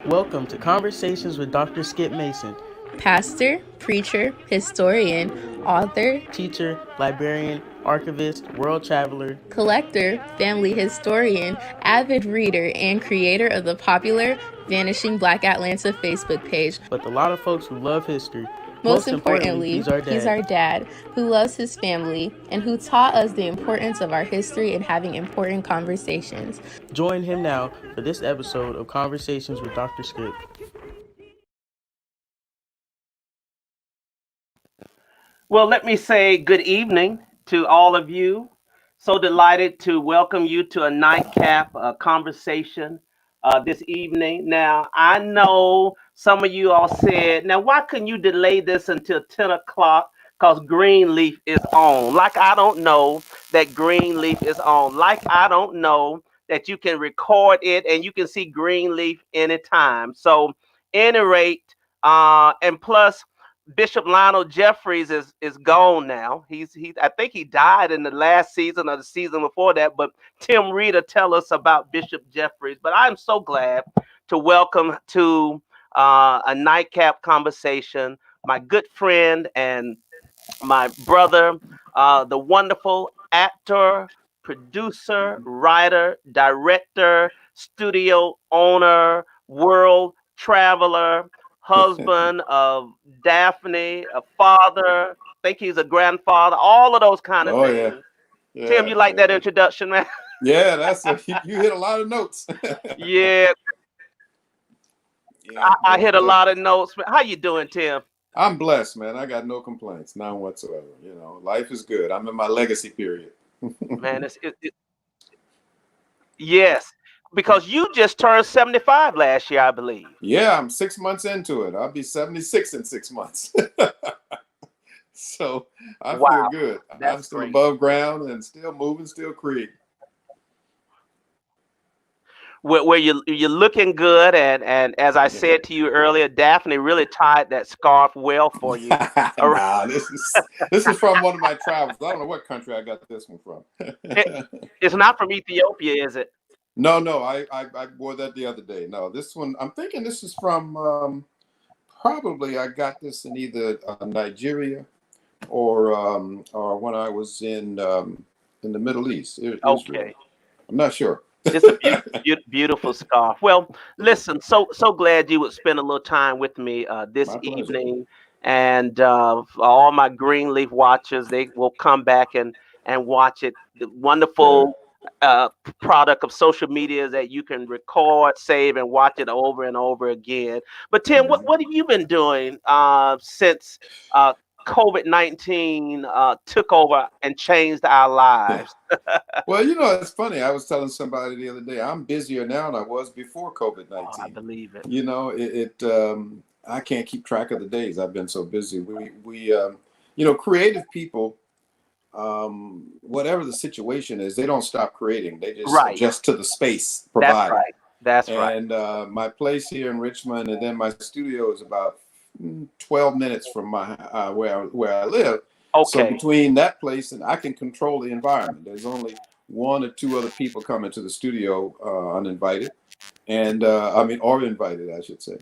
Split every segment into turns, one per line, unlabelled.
Welcome to Conversations with Dr. Skip Mason,
pastor, preacher, historian, author,
teacher, librarian, archivist, world traveler,
collector, family historian, avid reader, and creator of the popular Vanishing Black Atlanta Facebook page.
But a lot of folks who love history.
Most importantly,
he's our
dad who loves his family and who taught us the importance of our history and having important conversations.
Join him now for this episode of Conversations with Dr. Skip.
Well, let me say good evening to all of you. So delighted to welcome you to a Nightcap Conversation this evening. Now, I know some of you all said, now, why couldn't you delay this until 10 o'clock? Because Greenleaf is on. Like, I don't know that Greenleaf is on. Like, I don't know that you can record it and you can see Greenleaf anytime. So, any rate, and plus, Bishop Lionel Jeffries is gone now. He I think he died in the last season or the season before that. But Tim Reid will tell us about Bishop Jeffries. But I'm so glad to welcome to a Nightcap Conversation my good friend and my brother, the wonderful actor, producer, writer, director, studio owner, world traveler, husband of Daphne, a father. I think he's a grandfather. All of those kind of things.
Yeah.
Tim, you like that introduction, man?
Yeah, you hit a lot of notes.
Yeah. I hit a lot of notes. How you doing, Tim?
I'm blessed, man. I got no complaints, none whatsoever. You know, life is good. I'm in my legacy period.
Man, yes, because you just turned 75 last year, I believe.
Yeah, I'm 6 months into it. I'll be 76 in 6 months. So I feel good. I'm still
great.
above ground and still moving, still creating.
Where you're looking good, and as I said to you earlier, Daphne really tied that scarf well for you.
Nah, this is from one of my travels. I don't know what country I got this one from.
It's not from Ethiopia, is it?
No, I wore that the other day. No, this one, I'm thinking this is from, probably I got this in either Nigeria or when I was in the Middle East. Israel.
Okay.
I'm not sure.
It's a beautiful scarf. Well, listen, so glad you would spend a little time with me this evening. And all my Greenleaf watchers, they will come back and watch it. The wonderful product of social media that you can record, save, and watch it over and over again. But Tim, what have you been doing since COVID-19 took over and changed our lives?
Well, you know, it's funny. I was telling somebody the other day, I'm busier now than I was before COVID-19.
Oh, I believe it.
You know, I can't keep track of the days. I've been so busy. We you know, creative people, whatever the situation is, they don't stop creating. They just adjust to the space provided.
That's right.
And my place here in Richmond, and then my studio is about 12 minutes from my where I live.
Okay.
So between that place and I can control the environment. There's only one or two other people coming to the studio uninvited, and or invited, I should say,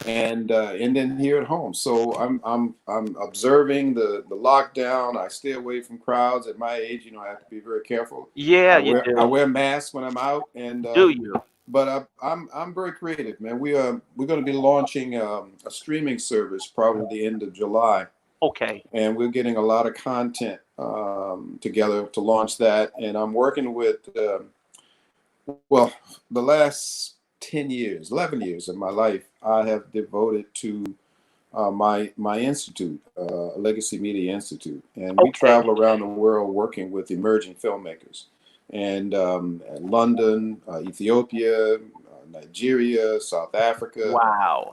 and then here at home. So I'm observing the lockdown. I stay away from crowds. At my age, you know, I have to be very careful.
Yeah,
I wear masks when I'm out, and
do you?
But I'm very creative, man. We're going to be launching a streaming service probably the end of July.
Okay.
And we're getting a lot of content together to launch that. And I'm working with, the last 10 years, 11 years of my life, I have devoted to my institute, Legacy Media Institute. And we travel around the world working with emerging filmmakers. And London, Ethiopia, Nigeria, South Africa,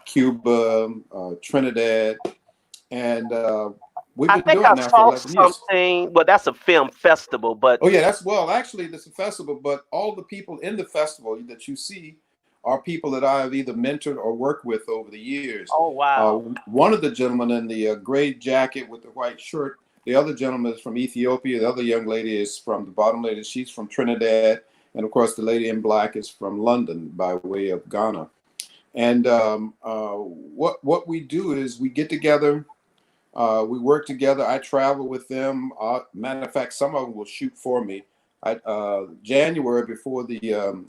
Cuba, Trinidad. And we've been doing that for 11 years.
Well, that's a film festival, but
actually, it's a festival, but all the people in the festival that you see are people that I have either mentored or worked with over the years.
Oh, wow.
One of the gentlemen in the gray jacket with the white shirt, the other gentleman is from Ethiopia. The other young lady is from the bottom lady. She's from Trinidad. And of course, the lady in black is from London by way of Ghana. And what we do is we get together, we work together. I travel with them. Matter of fact, some of them will shoot for me. January before the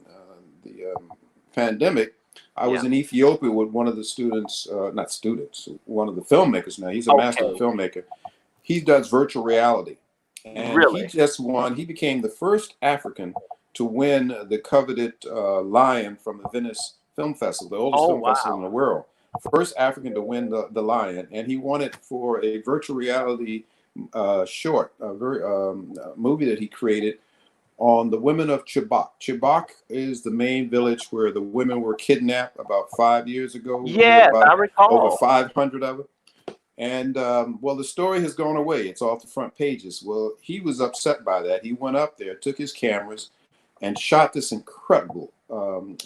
pandemic, I was in Ethiopia with one of the students, not students, one of the filmmakers. Now he's a master filmmaker. He does virtual reality, and he just won. He became the first African to win the coveted Lion from the Venice Film Festival, the oldest film festival in the world. First African to win the Lion, and he won it for a virtual reality short, a very movie that he created on the women of Chibok. Chibok is the main village where the women were kidnapped about 5 years ago.
Yes, I recall.
Over 500 of them. And well, the story has gone away. It's off the front pages. Well, he was upset by that. He went up there, took his cameras, and shot this incredible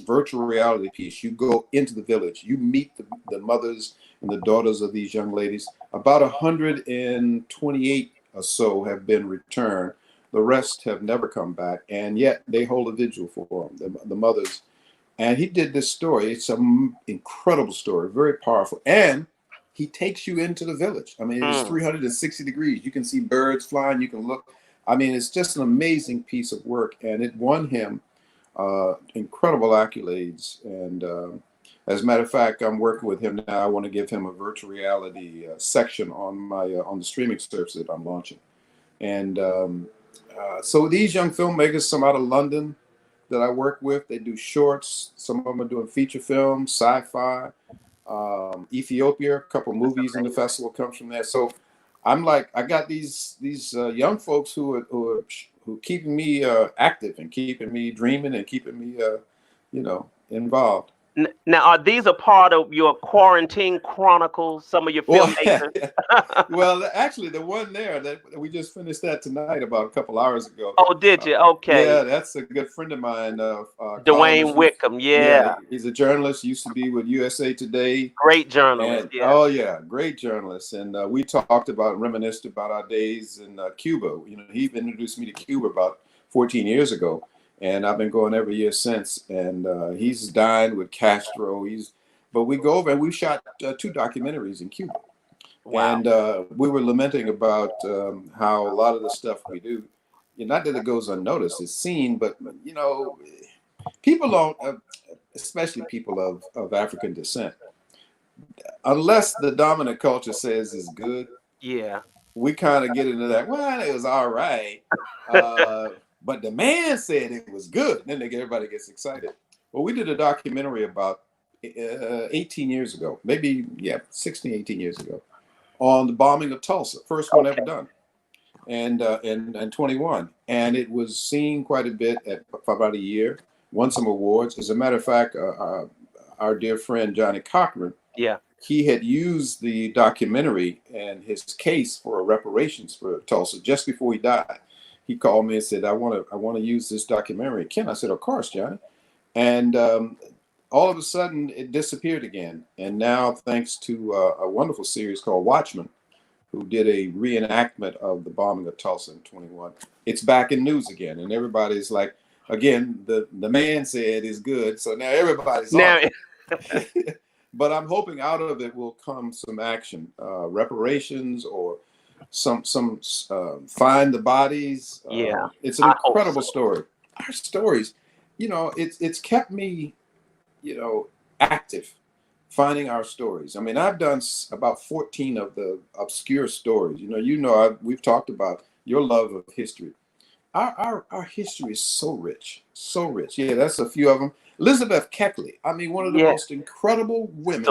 virtual reality piece. You go into the village, you meet the mothers and the daughters of these young ladies. About 128 or so have been returned. The rest have never come back, and yet they hold a vigil for them, the mothers. And he did this story. It's an incredible story, very powerful. And he takes you into the village. I mean, it's 360 degrees. You can see birds flying. You can look. I mean, it's just an amazing piece of work, and it won him incredible accolades. And as a matter of fact, I'm working with him now. I want to give him a virtual reality section on my on the streaming service that I'm launching. And so these young filmmakers, some out of London that I work with, they do shorts. Some of them are doing feature films, sci-fi. Ethiopia, a couple movies in the festival comes from there. So I'm like, I got these young folks who are keeping me active and keeping me dreaming and keeping me involved.
Now, are these a part of your quarantine chronicles? Some of your filmmakers?
Well, actually, the one there that we just finished that tonight about a couple hours ago.
Oh, did you? Okay.
Yeah, that's a good friend of mine.
Dwayne Wickham. Yeah,
he's a journalist. Used to be with USA Today.
Great journalist.
And, oh yeah, great journalist. And we talked about, reminisced about our days in Cuba. You know, he introduced me to Cuba about 14 years ago. And I've been going every year since. And he's dined with Castro. But we go over and we shot 2 documentaries in Cuba. Wow. And we were lamenting about how a lot of the stuff we do, not that it goes unnoticed, it's seen, but people don't, especially people of African descent, unless the dominant culture says it's good.
Yeah.
We kind of get into that. Well, it was all right. But the man said it was good. Then everybody gets excited. Well, we did a documentary about 18 years ago, maybe, 16, 18 years ago, on the bombing of Tulsa, first one ever done, and 21. And it was seen quite a bit for about a year, won some awards. As a matter of fact, our dear friend, Johnny Cochran, he had used the documentary and his case for reparations for Tulsa just before he died. He called me and said, I want to use this documentary. Ken, I said, of course, Johnny. And all of a sudden it disappeared again. And now, thanks to a wonderful series called Watchmen, who did a reenactment of the bombing of Tulsa in 21, it's back in news again. And everybody's like, again, the man said it's good. So now everybody's on it. But I'm hoping out of it will come some action, reparations, or some find the bodies. It's an incredible story. Our stories, it's kept me, active, finding our stories. I mean, I've done about 14 of the obscure stories. We've talked about your love of history. Our history is so rich, so rich. Yeah, that's a few of them. Elizabeth Keckley, I mean, one of the most incredible women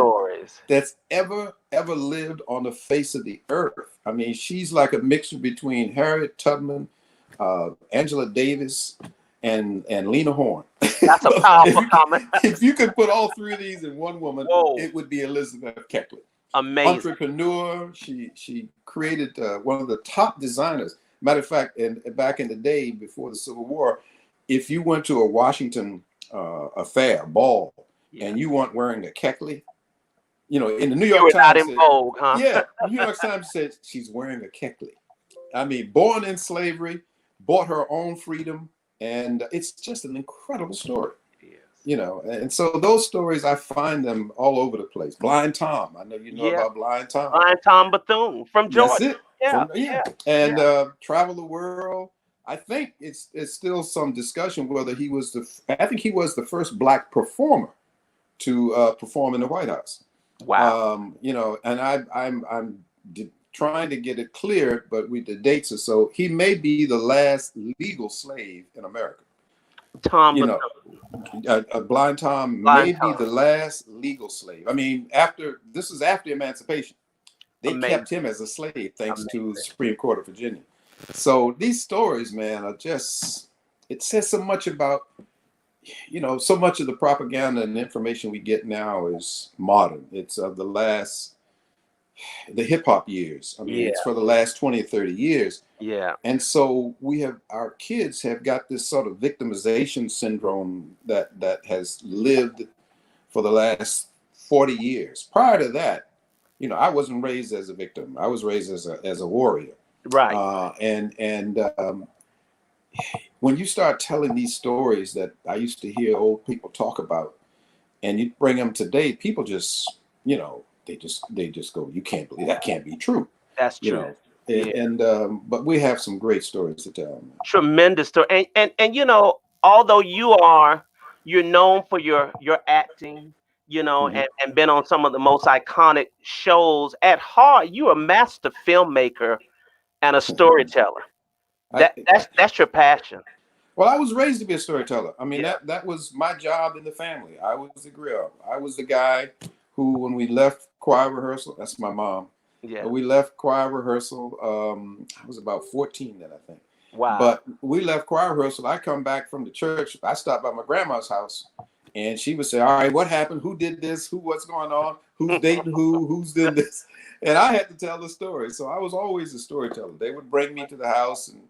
that's ever lived on the face of the earth. I mean, she's like a mixture between Harriet Tubman, Angela Davis, and Lena Horne.
That's a powerful comment.
If you could put all 3 of these in one woman, it would be Elizabeth Keckley.
Amazing.
Entrepreneur. She created one of the top designers. Matter of fact, back in the day before the Civil War, if you went to a Washington ball, and you weren't wearing a Keckley, in the New York Times,
not in vogue, huh?
Yeah, New York Times said she's wearing a Keckley. I mean, born in slavery, bought her own freedom, and it's just an incredible story. You know, and so those stories, I find them all over the place. Blind Tom, I know you know
Yeah.
about Blind Tom.
Brian Tom Bethune from
That's
Georgia.
it.
Yeah,
From yeah,
yeah,
and
yeah.
Travel the World. I think it's still some discussion whether he was I think he was the first black performer to perform in the White House.
Wow.
You know, and I'm trying to get it cleared, but with the dates are so he may be the last legal slave in America.
Tom
You know,
Bethune.
Blind Tom
Blind
may be
Tom.
the last legal slave. I mean, after this is after emancipation, they
Amazing.
kept him as a slave thanks to the
Amazing.
Supreme Court of Virginia. So these stories, man, are just it says so much about, you know, so much of the propaganda and information we get now is modern. It's of the hip hop years. I mean,
Yeah,
it's for the last 20 or 30 years.
yeah.
And so our kids have got this sort of victimization syndrome that has lived for the last 40 years. Prior to that, you know, I wasn't raised as a victim. I was raised as a warrior.
Right.
And when you start telling these stories that I used to hear old people talk about, and you bring them today, people just, you know, they just go, you can't believe that can't be true,
That's
you
true.
know.
Yeah.
And but we have some great stories to tell.
Tremendous story. And you know, although you're known for your acting, you know,
Mhm.
and been on some of the most iconic shows, at heart, you're a master filmmaker and a storyteller.
I,
That's your passion.
well, I was raised to be a storyteller. I mean,
Yeah,
that was my job in the family. I was the grill. I was the guy who, when we left choir rehearsal, that's my mom.
yeah.
We left choir rehearsal. I was about 14 then, I think.
Wow.
But we left choir rehearsal. I come back from the church. I stopped by my grandma's house, and she would say, "All right, what happened? Who did this? What's going on? Who's dating who? Who's doing this?" And I had to tell the story. So I was always a storyteller. They would bring me to the house and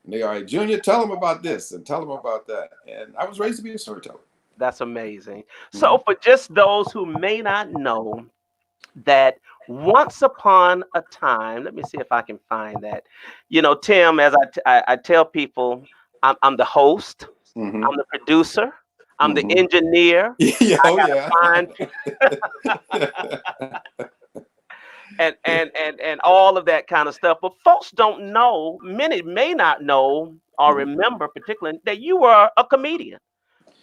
they, all right, Junior, tell them about this and tell them about that. And I was raised to be a storyteller.
That's amazing.
Mm-hmm.
So for just those who may not know, that once upon a time, let me see if I can find that. You know, Tim, as I tell people, I'm the host,
Mm-hmm.
I'm the producer, I'm the
Mm-hmm.
engineer.
Yeah,
I
oh
gotta
yeah.
find and all of that kind of stuff. But folks don't know, many may not know or
Mhm.
remember particularly that you were a comedian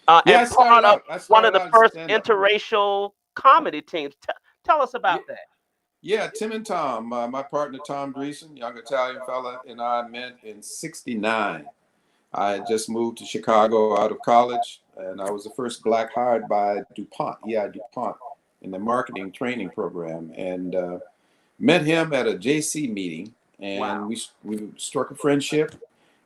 Yeah,
and part of
I
one of
started
the
out in
first
stand up.
interracial comedy teams. Tell us
Yeah,
about that.
yeah, Tim and Tom, my partner Tom Dreesen, young Italian fella, and I met in '69. I had just moved to Chicago out of college, and I was the first black hired by DuPont, DuPont, in the marketing training program, and met him at a JC meeting, and
Wow.
we struck a friendship,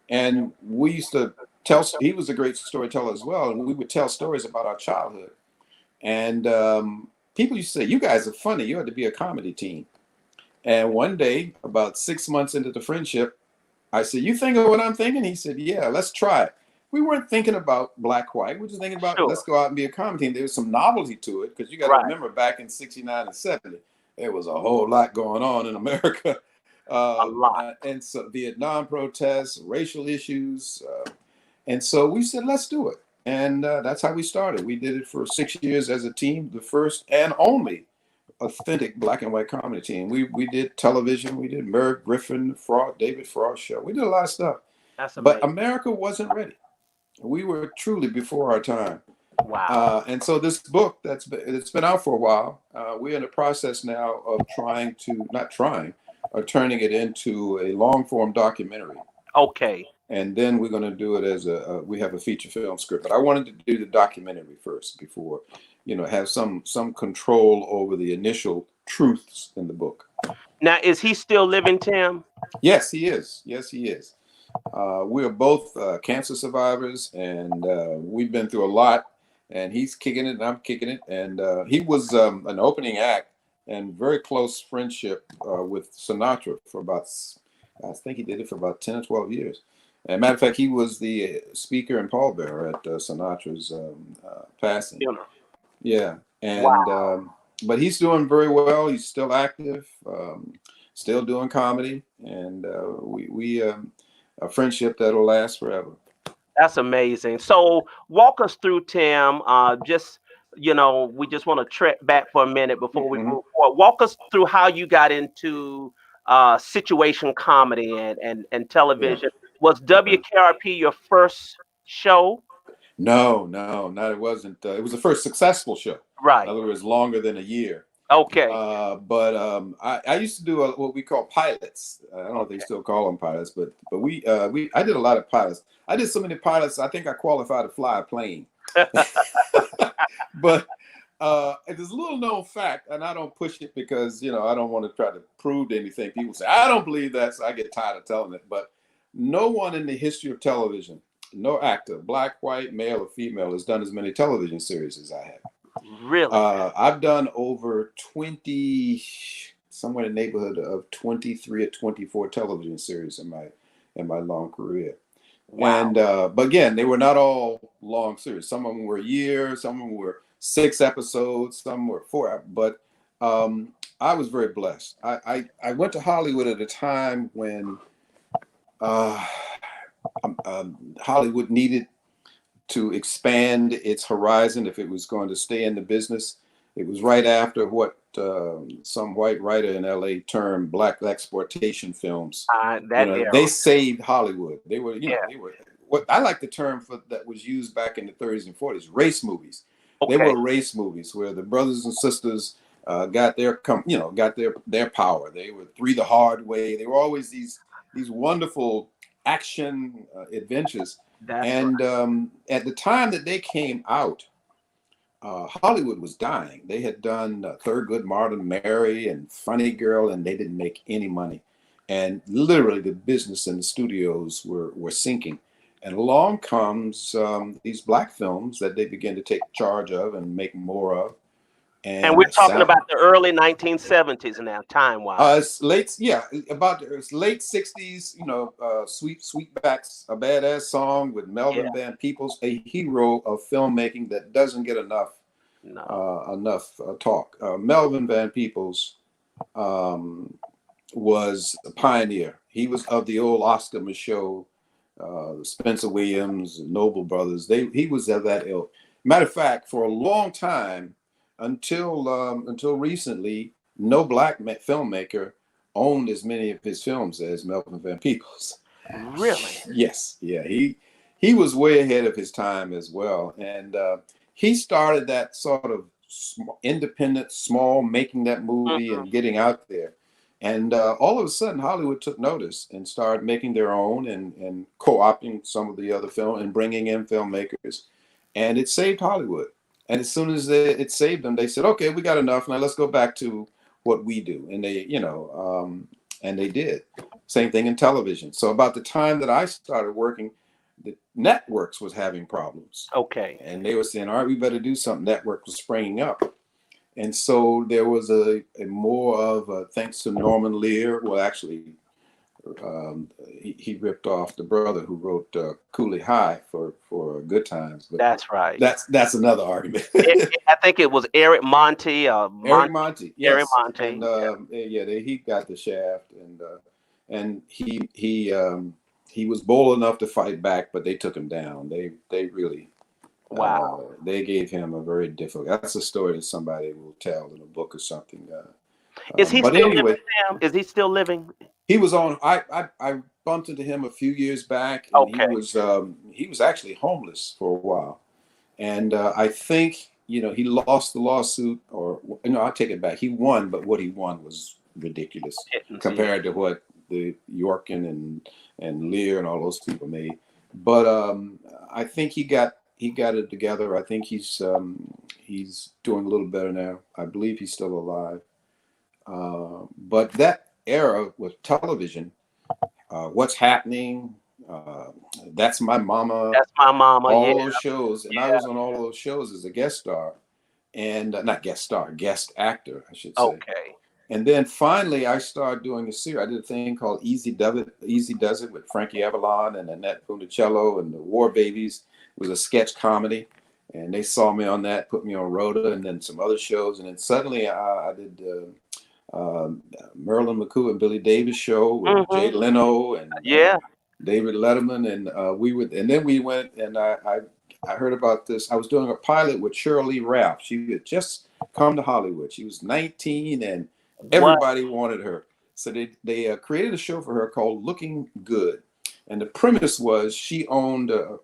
and we used to tell. He was a great storyteller as well, and we would tell stories about our childhood. And people used to say, "You guys are funny. You ought to be a comedy team." And one day, about 6 months into the friendship, I said, "You think of what I'm thinking?" He said, "Yeah, let's try it." We weren't thinking about black white. We were just thinking about
Sure.
let's go out and be a comedy team. There was some novelty to it because you got to
Right.
remember back in '69 and '70, there was a whole lot going on in America,
A lot.
and so Vietnam protests, racial issues, and so we said, "Let's do it." And that's how we started. We did it for 6 years as a team, the first and only authentic black and white comedy team. We did television. We did Merv Griffin, David Frost show. We did a lot of stuff,
That's
but
amazing.
America wasn't ready. We were truly before our time.
Wow.
And so this book it's been out for a while. We're in the process now of trying to not trying, turning it into a long form documentary,
Okay.
and then we're going to do it as we have a feature film script. But I wanted to do the documentary first before, you know, have some control over the initial truths in the book.
Now, is he still living, Tim?
Yes, he is. Yes, he is. We're both cancer survivors, and we've been through a lot. And he's kicking it, and I'm kicking it. And he was an opening act and very close friendship with Sinatra for about, I think he did it for about 10 or 12 years. And matter of fact, he was the speaker and pallbearer at Sinatra's passing.
Funeral.
Yeah, and
Wow.
but he's doing very well. He's still active, still doing comedy, and we a friendship that'll last forever.
That's amazing. So walk us through, Tim. Just we just want to trek back for a minute before we
Mhm.
move forward. Walk us through how you got into situation comedy and
Yeah.
television. Was
Okay.
WKRP your first show?
No, no, not it wasn't. It was the first successful show. In
Right.
other words, longer than a year.
Okay.
But I used to do what we call pilots. I don't know if they
Okay.
still call them pilots, but we I did a lot of pilots. I did so many pilots. I think I qualified to fly a plane. But there's a little known fact, and I don't push it because I don't want to try to prove anything. People say I don't believe that, so I get tired of telling it. But no one in the history of television, no actor, black, white, male, or female, has done as many television series as I have.
Really?
I've done over 20, somewhere in the neighborhood of 23 or 24 television series in my long career.
Wow.
And but again, they were not all long series. Some of them were a year, some of them were 6 episodes, some were 4. But I was very blessed. I went to Hollywood at a time when uh, Hollywood needed to expand its horizon if it was going to stay in the business. It was right after what some white writer in LA termed black exploitation films.
That era.
They saved Hollywood. They were,
Yeah.
they were what I like the term for that was used back in the 30s and 40s, race movies. They
Okay.
were race movies where the brothers and sisters got their power. They were Three the Hard Way. They were always these wonderful action adventures.
That's
And at the time that they came out, Hollywood was dying. They had done Thurgood Martin, Mary, and Funny Girl, and they didn't make any money. And literally, the business and the studios were sinking. And along comes these black films that they begin to take charge of and make more of.
And we're
And
talking about the early 1970s now, time-wise.
it's late, yeah, it's late 60s, Sweet Sweetback's A Badass Song with
Yeah.
Melvin Van Peebles, a hero of filmmaking that doesn't get enough
No.
talk. Melvin Van Peebles was a pioneer. He was of the old Oscar Michaud, Spencer Williams, Noble Brothers. He was of that ilk. Matter of fact, for a long time, until recently, no black filmmaker owned as many of his films as Melvin Van Peebles.
Really?
Yes, yeah, he was way ahead of his time as well, and he started that sort of independent, small, making that movie
Mhm.
and getting out there. And all of a sudden, Hollywood took notice and started making their own and co-opting some of the other film and bringing in filmmakers, and it saved Hollywood. And as soon as it saved them, they said, "Okay, we got enough. Now let's go back to what we do." And and they did. Same thing in television. So about the time that I started working, the networks was having problems,
Okay.
and they were saying, "All right, we better do something." Network was springing up, and so there was a more of a, thanks to Norman Lear. Well, actually, he ripped off the brother who wrote Cooley High for Good Times, but
That's right.
that's another argument.
I think it was Eric Monty.
Eric Monty,
Eric
yes,
Monty.
and he got the shaft, and he was bold enough to fight back, but they took him down. They really
Wow.
they gave him a very difficult. That's a story that somebody will tell in a book or something.
Is he
But
still
anyway,
living, Sam? Is he still living?
he was on. I bumped into him a few years back, and
Okay.
he was actually homeless for a while, and I think he lost the lawsuit, or no, I take it back. He won, but what he won was ridiculous compared to what the Yorkin and Lear and all those people made. But I think he got it together. I think he's doing a little better now. I believe he's still alive. But that era with television, What's Happening, That's My Mama,
That's My Mama.
all
Yeah.
those shows, and I was on all those shows as a guest star, and not guest star, guest actor, I should say.
Okay.
And then finally, I started doing a series. I did a thing called Easy Does It with Frankie Avalon and Annette Funicello and the War Babies. It was a sketch comedy, and they saw me on that, put me on Rhoda, and then some other shows. And then suddenly, I did Marilyn McCoo and Billy Davis show with Jay Leno and
Yeah.
David Letterman, and we would, and then we went, and I heard about this. I was doing a pilot with Cheryl Lee Ralph. She had just come to Hollywood. She was 19, and
What?
everybody wanted her. So they created a show for her called Looking Good, and the premise was she owned a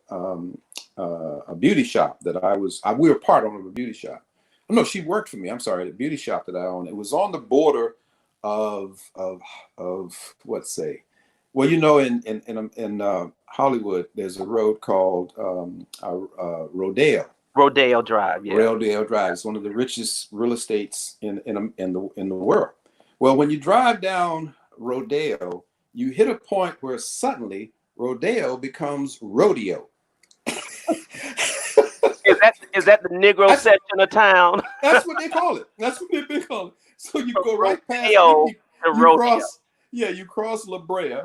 beauty shop that we were part owner of a beauty shop. No, she worked for me. I'm sorry, the beauty shop that I owned. It was on the border of what say. Well, you know, in Hollywood, there's a road called Rodeo.
Rodeo Drive, yeah.
Rodeo Drive. It's one of the richest real estates in the world. Well, when you drive down Rodeo, you hit a point where suddenly Rodeo becomes rodeo.
Is that the Negro section of town?
That's what they call it. That's what they've been calling it. So you go right past
Rodeo
it,
to
you
rodeo.
cross, yeah, you cross La Brea,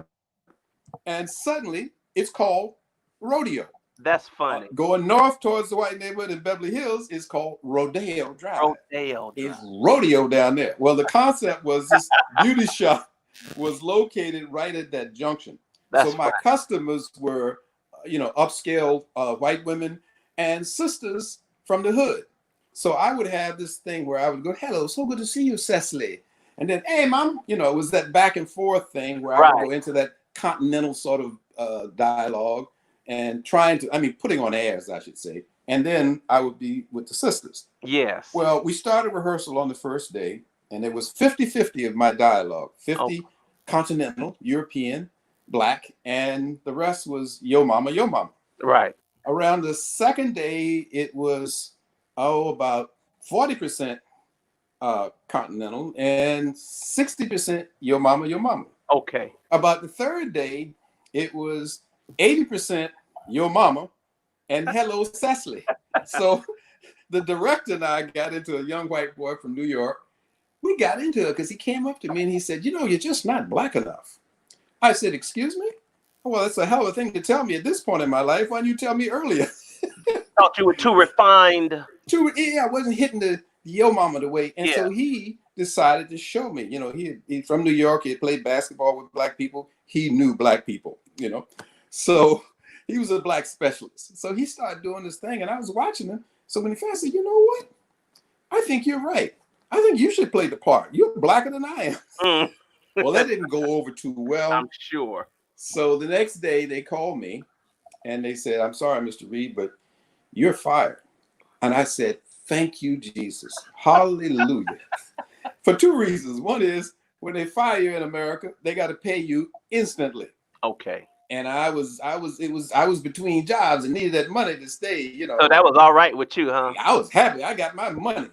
and suddenly it's called rodeo.
That's funny.
Going north towards the white neighborhood in Beverly Hills is called Rodeo Drive.
Rodeo Drive.
It's rodeo down there. Well, the concept was this beauty shop was located right at that junction.
That's
so my
right.
customers were, upscale white women and sisters from the hood. So I would have this thing where I would go, "Hello, so good to see you, Cecily." And then, "Hey, mom," it was that back and forth thing where I would go into that continental sort of dialogue and putting on airs, I should say. And then I would be with the sisters.
Yes.
Well, we started rehearsal on the first day, and it was 50-50 of my dialogue, 50 continental, European, Black, and the rest was yo mama, yo mama.
Right.
Around the second day, it was, about 40% continental and 60% yo mama, yo mama.
Okay.
About the third day, it was 80% yo mama and hello, Cecily. So the director and I got into a young white boy from New York. We got into it because he came up to me and he said, "You're just not Black enough." I said, "Excuse me?" "Well, that's a hell of a thing to tell me at this point in my life. Why didn't you tell me earlier?"
Thought you were too refined.
I wasn't hitting the yo mama the way. And so he decided to show me. He from New York. He had played basketball with Black people. He knew Black people, So he was a Black specialist. So he started doing this thing, and I was watching him. So when he finally said, "You know what? I think you're right. I think you should play the part. You're Blacker than I am." Well, that didn't go over too well.
I'm sure.
So the next day they called me and they said, "I'm sorry, Mr. Reid, but you're fired." And I said, "Thank you, Jesus. Hallelujah." For two reasons. One is when they fire you in America, they got to pay you instantly.
Okay.
And I was between jobs and needed that money to stay,
So that was all right with you, huh?
I was happy. I got my money,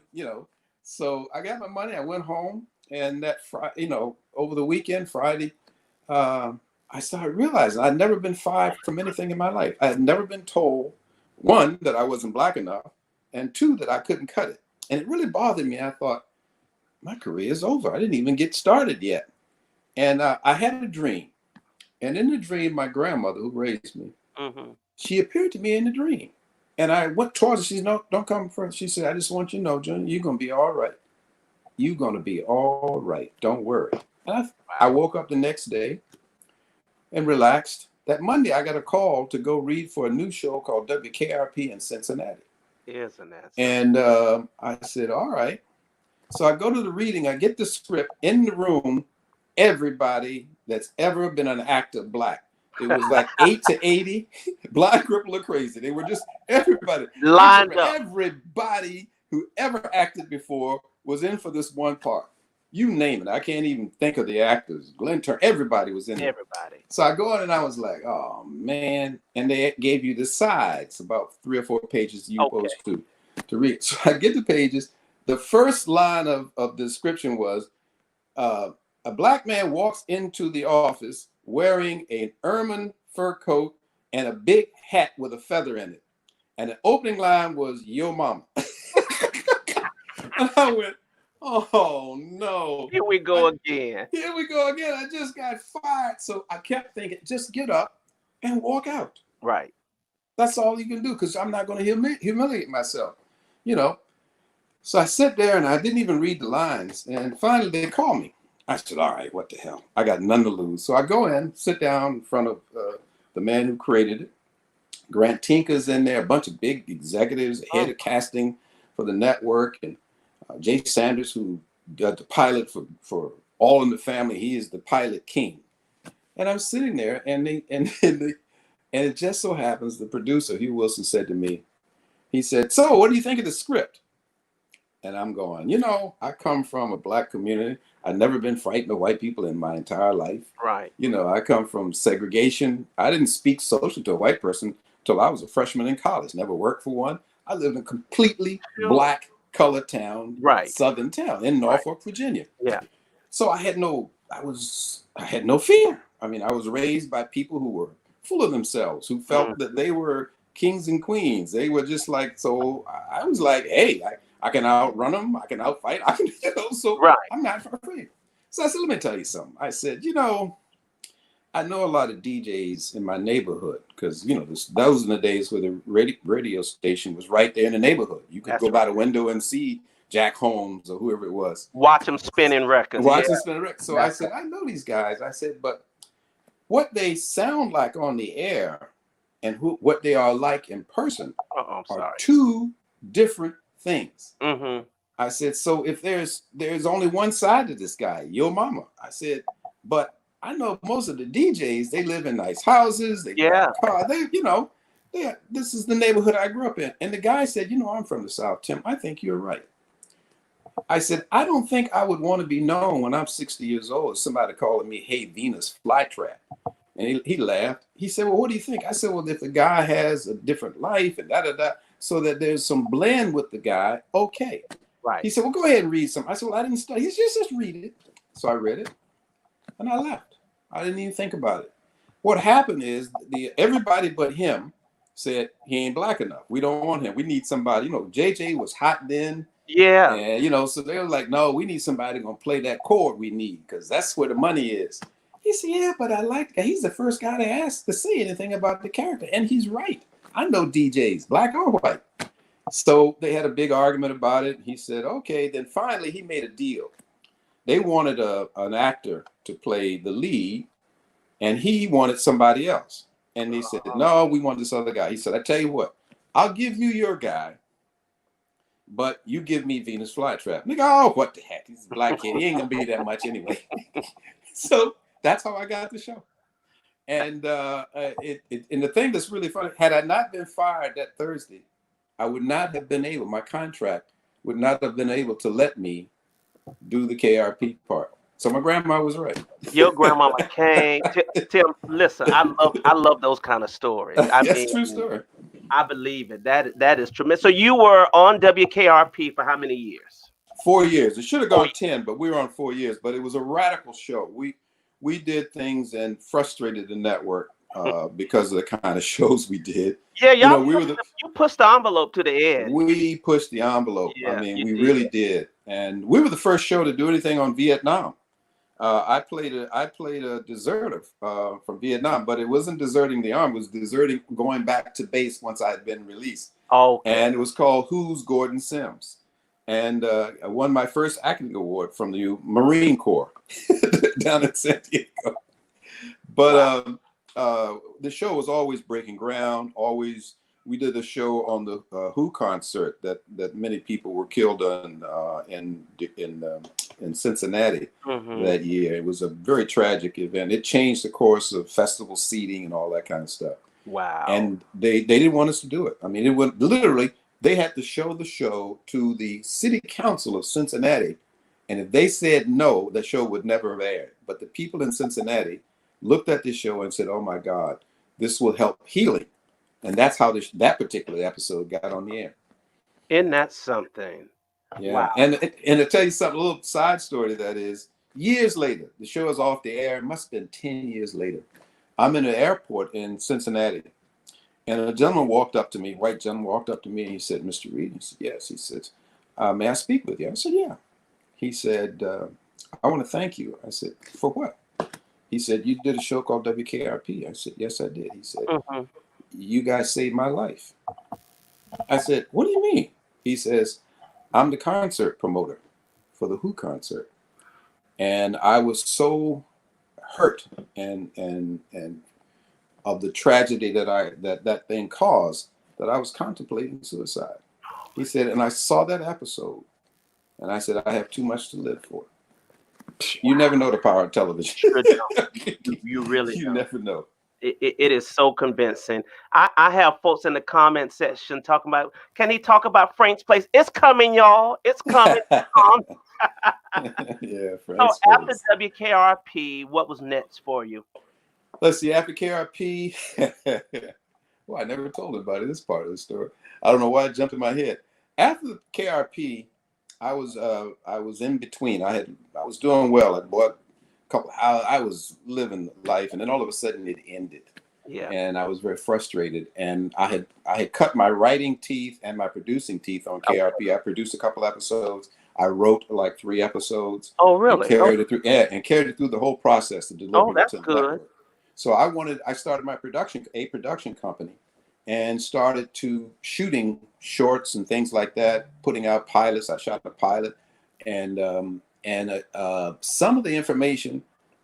So I got my money. I went home, and that Friday, over the weekend, Friday, I started realizing I'd never been fired from anything in my life. I had never been told, one, that I wasn't Black enough, and two, that I couldn't cut it. And it really bothered me. I thought, my career is over. I didn't even get started yet. And I had a dream. And in the dream, my grandmother, who raised me, she appeared to me in the dream. And I went towards her. She said, "No, don't come first." She said, "I just want you to know, Junior, you're going to be all right. You're going to be all right. Don't worry." And I woke up the next day and relaxed. That Monday, I got a call to go read for a new show called WKRP in Cincinnati.
Isn't that?
And I said, "All right." So I go to the reading. I get the script. In the room, everybody that's ever been an actor Black. It was like 8 to 80, Blind, Cripple, or Crazy. They were just everybody.
Lined up.
Everybody who ever acted before was in for this one part. You name it. I can't even think of the actors. Glenn Turner, everybody was in it.
Everybody.
So I go in and I was like, "Oh, man." And they gave you the sides, about 3 or 4 pages you're supposed to read. So I get the pages. The first line of the description was, a Black man walks into the office wearing an ermine fur coat and a big hat with a feather in it. And the opening line was, "Yo mama." And I went, "Oh no.
Here we go again.
Here we go again. I just got fired." So I kept thinking, just get up and walk out.
Right.
That's all you can do, because I'm not going to humiliate myself, So I sat there and I didn't even read the lines. And finally they called me. I said, all right, what the hell? I got none to lose. So I go in, sit down in front of the man who created it. Grant Tinka's in there, a bunch of big executives, head of casting for the network, and Jay Sanders, who got the pilot for All in the Family. He is the pilot king. And I'm sitting there, and it just so happens the producer, Hugh Wilson, said to me, he said, so what do you think of the script? And I'm going, I come from a Black community. I've never been frightened of white people in my entire life.
Right.
I come from segregation. I didn't speak social to a white person until I was a freshman in college. Never worked for one. I lived in a completely Black colored town,
right,
southern town in Norfolk, Virginia.
Yeah.
So I had no fear. I mean, I was raised by people who were full of themselves, who felt that they were kings and queens. They were just like, so I was like, hey, I can outrun them. I can outfight. I can, so right. I'm not afraid. So I said, let me tell you something. I said, I know a lot of DJs in my neighborhood because, those are the days where the radio station was right there in the neighborhood. You could go by the window and see Jack Holmes or whoever it was.
Watch them spinning records.
So I said, I know these guys. I said, but what they sound like on the air and what they are like in person are two different things.
Mm-hmm.
I said, so if there's only one side to this guy, your mama. I said, but I know most of the DJs, they live in nice houses. They drive a car. This is the neighborhood I grew up in. And the guy said, I'm from the South, Tim. I think you're right. I said, I don't think I would want to be known when I'm 60 years old as somebody calling me, hey, Venus flytrap. And he laughed. He said, well, what do you think? I said, well, if the guy has a different life and da-da-da, so that there's some blend with the guy, okay.
Right.
He said, well, go ahead and read some. I said, well, I didn't study. He said, just read it. So I read it, and I left. I didn't even think about it. What happened is everybody but him said he ain't Black enough. We don't want him. We need somebody. JJ was hot then.
Yeah.
And, so they were like, no, we need somebody going to play that chord we need because that's where the money is. He said, yeah, but I like that. He's the first guy to ask to say anything about the character. And he's right. I know DJs, Black or white. So they had a big argument about it. He said, okay. Then finally he made a deal. They wanted an actor to play the lead, and he wanted somebody else. And they said, no, we want this other guy. He said, I tell you what, I'll give you your guy, but you give me Venus Flytrap. Nigga, oh, what the heck? He's a Black kid. He ain't going to be that much anyway. So that's how I got the show. And and the thing that's really funny, had I not been fired that Thursday, I would not have been able, my contract would not have been able to let me do the KRP part. So my grandma was right.
Your grandmama came. Tim, listen, I love those kind of stories.
That's a true story.
I believe it. That is tremendous. So you were on WKRP for how many years?
4 years. It should have gone 10, but we were on 4 years. But it was a radical show. We did things and frustrated the network because of the kind of shows we did.
Yeah, you pushed the envelope to the edge.
We pushed the envelope.
Yeah,
we really did. And we were the first show to do anything on Vietnam. I played a deserter from Vietnam, but it wasn't deserting the army. It was deserting, going back to base once I had been released.
Oh, okay.
And it was called Who's Gordon Sims? And I won my first acting award from the Marine Corps down in San Diego. But the show was always breaking ground. Always, we did a show on the Who concert that many people were killed on in Cincinnati that year. It was a very tragic event. It changed the course of festival seating and all that kind of stuff.
Wow.
And they didn't want us to do it. I mean, it was literally, they had to show the show to the city council of Cincinnati. And if they said no, the show would never have aired. But the people in Cincinnati looked at this show and said, oh my God, this will help healing. And that's how that particular episode got on the air.
Isn't that something?
Yeah.
Wow.
And to tell you something, a little side story to that is, years later, the show is off the air. It must have been 10 years later. I'm in an airport in Cincinnati. And a gentleman walked up to me, white gentleman walked up to me, and he said, Mr. Reid? He said, yes. He said, may I speak with you? I said, yeah. He said, I want to thank you. I said, for what? He said, you did a show called WKRP. I said, yes, I did. He said, you guys saved my life. I said, what do you mean? He says, I'm the concert promoter for the Who concert. And I was so hurt and of the tragedy that thing caused that I was contemplating suicide. He said, and I saw that episode, and I said, I have too much to live for. You never know the power of television.
Sure don't. You really
You
don't.
never know.
It is so convincing. I have folks in the comment section talking about, can he talk about Frank's Place? It's coming, y'all. It's coming.
Yeah,
So
Frank's
after
Place.
WKRP, what was next for you?
Let's see, after KRP, well, I never told anybody this part of the story. I don't know why it jumped in my head. After the KRP, I was in between. I was doing well. I bought a couple. I was living life, and then all of a sudden it ended.
Yeah.
And I was very frustrated. And I had cut my writing teeth and my producing teeth on KRP. I produced a couple episodes. I wrote like 3 episodes.
Oh, really?
And carried it through. Yeah, and carried it through the whole process of delivering
that's
it to the
good.
network. So I started my production company, and started to shooting shorts and things like that, putting out pilots. I shot a pilot, and some of the information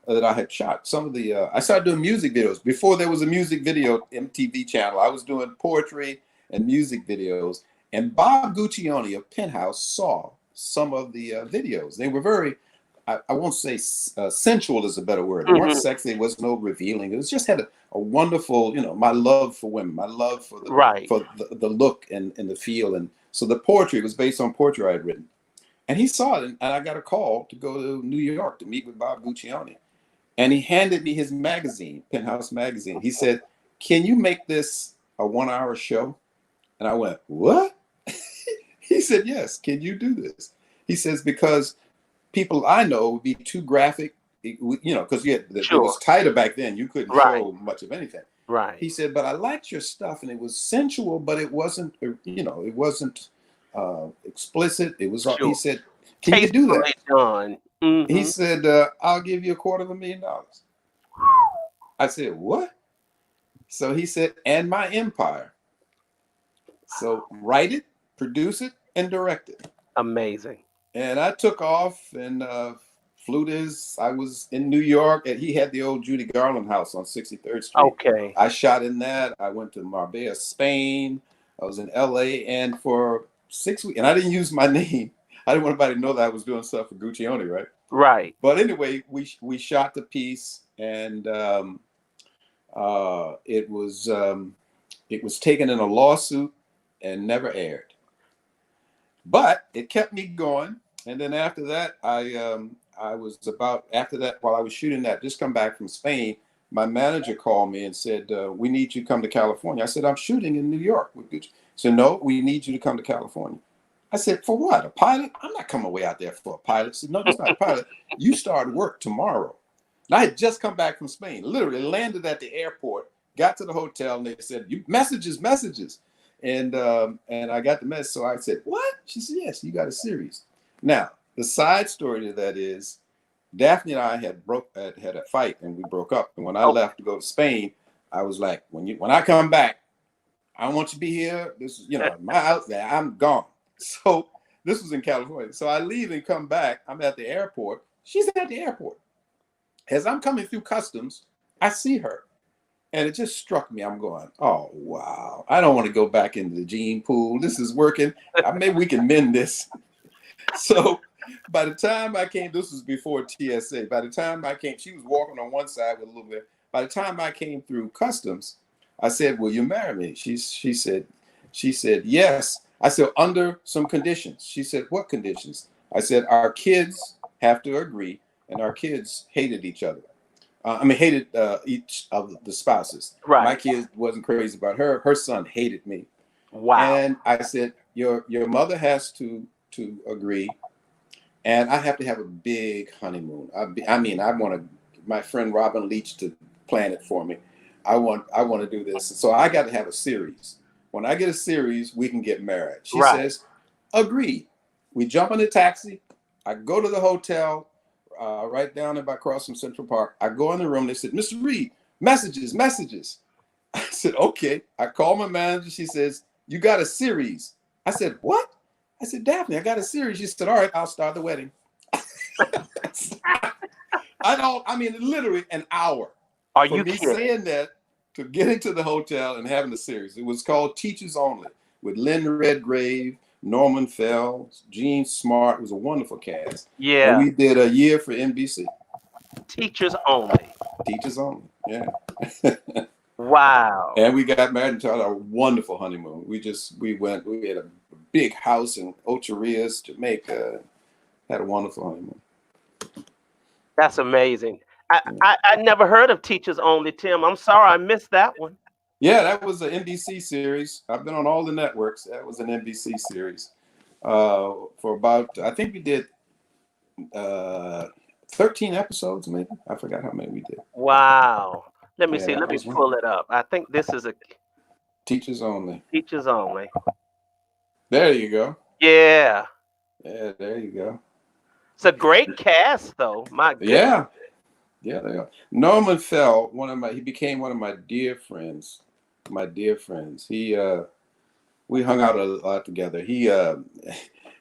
that I had shot, I started doing music videos. Before there was a music video MTV channel, I was doing poetry and music videos. And Bob Guccione of Penthouse saw some of the videos. They were very, I won't say sensual is a better word. They weren't sexy. It was no revealing. It was just had a wonderful, my love for women, my love for the look and the feel. And so the poetry was based on poetry I had written. And he saw it, and I got a call to go to New York to meet with Bob Guccione. And he handed me his magazine, Penthouse magazine. He said, "Can you make this a 1-hour show?" And I went, "What?" He said, "Yes, can you do this?" He says, "Because people I know would be too graphic, because it was tighter back then. You couldn't show much of anything."
Right.
He said, "But I liked your stuff, and it was sensual, but it wasn't, it wasn't explicit. It was." He said, "Can you do that?"
Done. Mm-hmm.
He said, "I'll give you $250,000. I said, "What?" So he said, "And my empire. So write it, produce it, and direct it."
Amazing.
And I took off and flew this. I was in New York, and he had the old Judy Garland house on 63rd Street.
Okay.
I shot in that. I went to Marbella, Spain. I was in LA, and for 6 weeks, and I didn't use my name. I didn't want anybody to know that I was doing stuff for Guccione, right?
Right.
But anyway, we shot the piece, and it was taken in a lawsuit and never aired. But it kept me going. And then after that, while I was shooting that, just come back from Spain, my manager called me and said, "We need you to come to California." I said, "I'm shooting in New York with Gucci." He said, "No, we need you to come to California." I said, "For what? A pilot? I'm not coming way out there for a pilot." He said, "No, that's not a pilot. You start work tomorrow." And I had just come back from Spain, literally landed at the airport, got to the hotel, and they said, "You messages. And I got the message. So I said, "What?" She said, "Yes, you got a series." Now, the side story to that is Daphne and I had a fight, and we broke up. And when I left to go to Spain, I was like, when I come back, I want you to be here. This is, my out there. I'm gone. So this was in California. So I leave and come back. I'm at the airport. She's at the airport. As I'm coming through customs, I see her. And it just struck me. I'm going, "Oh, wow. I don't want to go back into the gene pool. This is working. Maybe we can mend this." So by the time I came, this was before TSA. By the time I came, she was walking on one side with a little bit. By the time I came through customs, I said, "Will you marry me?" She said, "Yes." I said, "Under some conditions." She said, "What conditions?" I said, "Our kids have to agree," and our kids hated each other. Hated each of the spouses.
Right.
My kid wasn't crazy about her. Her son hated me.
Wow.
And I said, your mother has to agree, and I have to have a big honeymoon. I want my friend Robin Leach to plan it for me. I want to do this. So I got to have a series. When I get a series, we can get married. She says, "Agreed." We jump in a taxi. I go to the hotel. Right down across from Central Park. I go in the room. They said, "Mr. Reid, messages." I said, "Okay." I call my manager. She says, "You got a series." I said, "What?" I said, "Daphne, I got a series." She said, "All right, I'll start the wedding." I mean, literally an hour
Are
for
you
me
kidding?
saying that to getting to the hotel and having the series. It was called Teachers Only with Lynn Redgrave, Norman Fell, Gene Smart. It was a wonderful cast. And
Yeah.
we did a year for NBC.
Teachers only.
Teachers Only. Yeah.
Wow.
And we got married and had a wonderful honeymoon. We had a big house in Ocho Rios, Jamaica. Had a wonderful honeymoon.
That's amazing. I never heard of Teachers Only, Tim. I'm sorry I missed that one.
Yeah, that was an NBC series. I've been on all the networks. That was an NBC series for about, I think we did 13 episodes, maybe. I forgot how many we did.
Wow. Let me
Yeah,
see.
that
Let me
was one.
pull it up. I think this is a
Teachers Only.
Teachers Only.
There you go.
Yeah.
Yeah, there you go.
It's a great cast, though. My goodness.
Yeah. Yeah, they are. Norman Fell, he became one of my dear friends. My dear friends. We hung out a lot together. He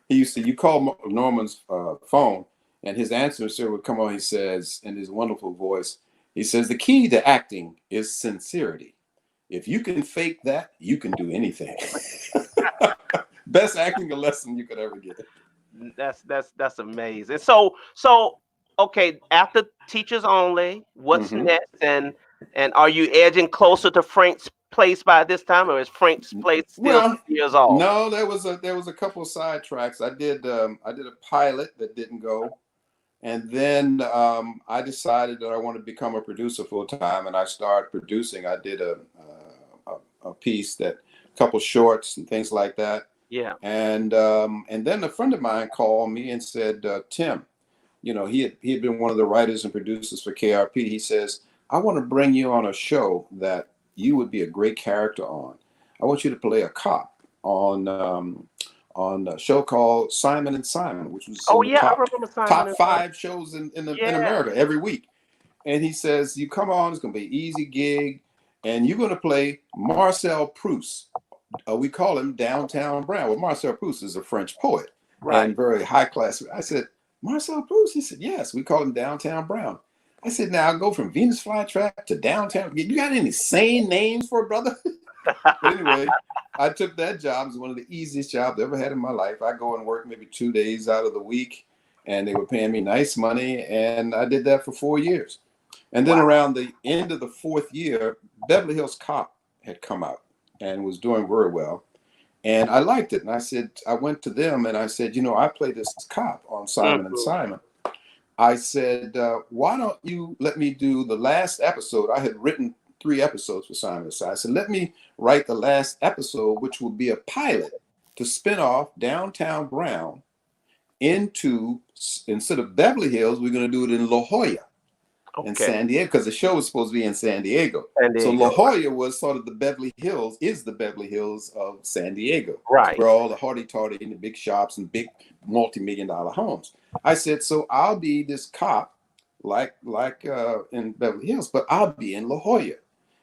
used to, you call Norman's phone and his answer would come on. He says, in his wonderful voice, he says, the key to acting is sincerity. If you can fake that, you can do anything. Best acting lesson you could ever get.
That's amazing. So okay, after Teachers Only, what's next? And are you edging closer to Frank's Place by this time, or is Frank's Place still
Well,
years off?
no, there was a couple of side tracks. I did a pilot that didn't go, and then I decided that I wanted to become a producer full time, and I started producing. I did a piece a couple shorts and things like that.
Yeah.
And then a friend of mine called me and said, Tim, he had been one of the writers and producers for KRP. He says, I want to bring you on a show that you would be a great character on. I want you to play a cop on a show called Simon and Simon, which was
I remember Simon
top
and
5 shows in America every week. And he says, you come on, it's going to be an easy gig, and you're going to play Marcel Proust. We call him Downtown Brown. Well, Marcel Proust is a French poet,
right,
and very high class. I said, Marcel Proust? He said, yes, we call him Downtown Brown. I said, now I'll go from Venus Flytrap to Downtown. You got any sane names for a brother? But anyway, I took that job. It was one of the easiest jobs I ever had in my life. I go and work maybe 2 days out of the week, and they were paying me nice money, and I did that for 4 years. And then around the end of the 4th year, Beverly Hills Cop had come out and was doing very well. And I liked it. And I went to them and I said, I play this cop on Simon and Simon. I said, why don't you let me do the last episode? I had written 3 episodes for Simon and Simon. I said, let me write the last episode, which will be a pilot to spin off Downtown Brown into, instead of Beverly Hills, we're going to do it in La Jolla. Okay. In San Diego, because the show was supposed to be in San Diego. So La Jolla was sort of the Beverly Hills of San Diego.
Right.
Where all the hardy-tardy and the big shops and big multi-million-dollar homes. I said, so I'll be this cop like in Beverly Hills, but I'll be in La Jolla.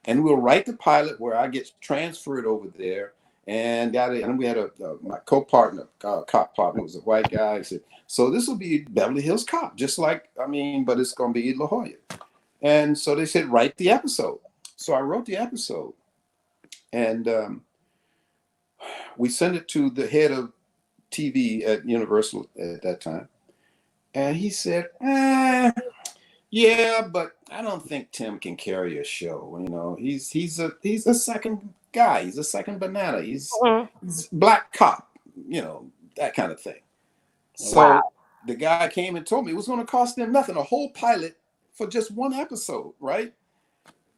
And we'll write the pilot where I get transferred over there. And we had my co-partner, cop partner, was a white guy. I said, so this will be Beverly Hills Cop, but it's going to be La Jolla. And so they said, write the episode. So I wrote the episode, and we sent it to the head of TV at Universal at that time. And he said, yeah, but I don't think Tim can carry a show. He's a second guy. He's a second banana. He's black cop, that kind of thing. So the guy came and told me it was going to cost them nothing, a whole pilot for just 1 episode, right?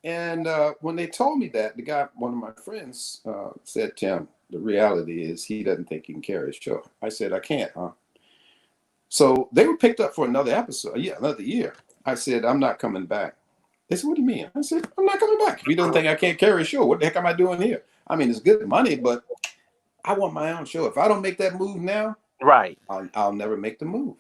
And when they told me that, the guy, one of my friends, said, Tim, the reality is he doesn't think he can carry a show. I said, I can't, huh? So they were picked up for another episode, another year. I said, I'm not coming back. They said, what do you mean? I said, I'm not coming back. If you don't think I can't carry a show, what the heck am I doing here? I mean, it's good money, but I want my own show. If I don't make that move now,
right,
I'll never make the move.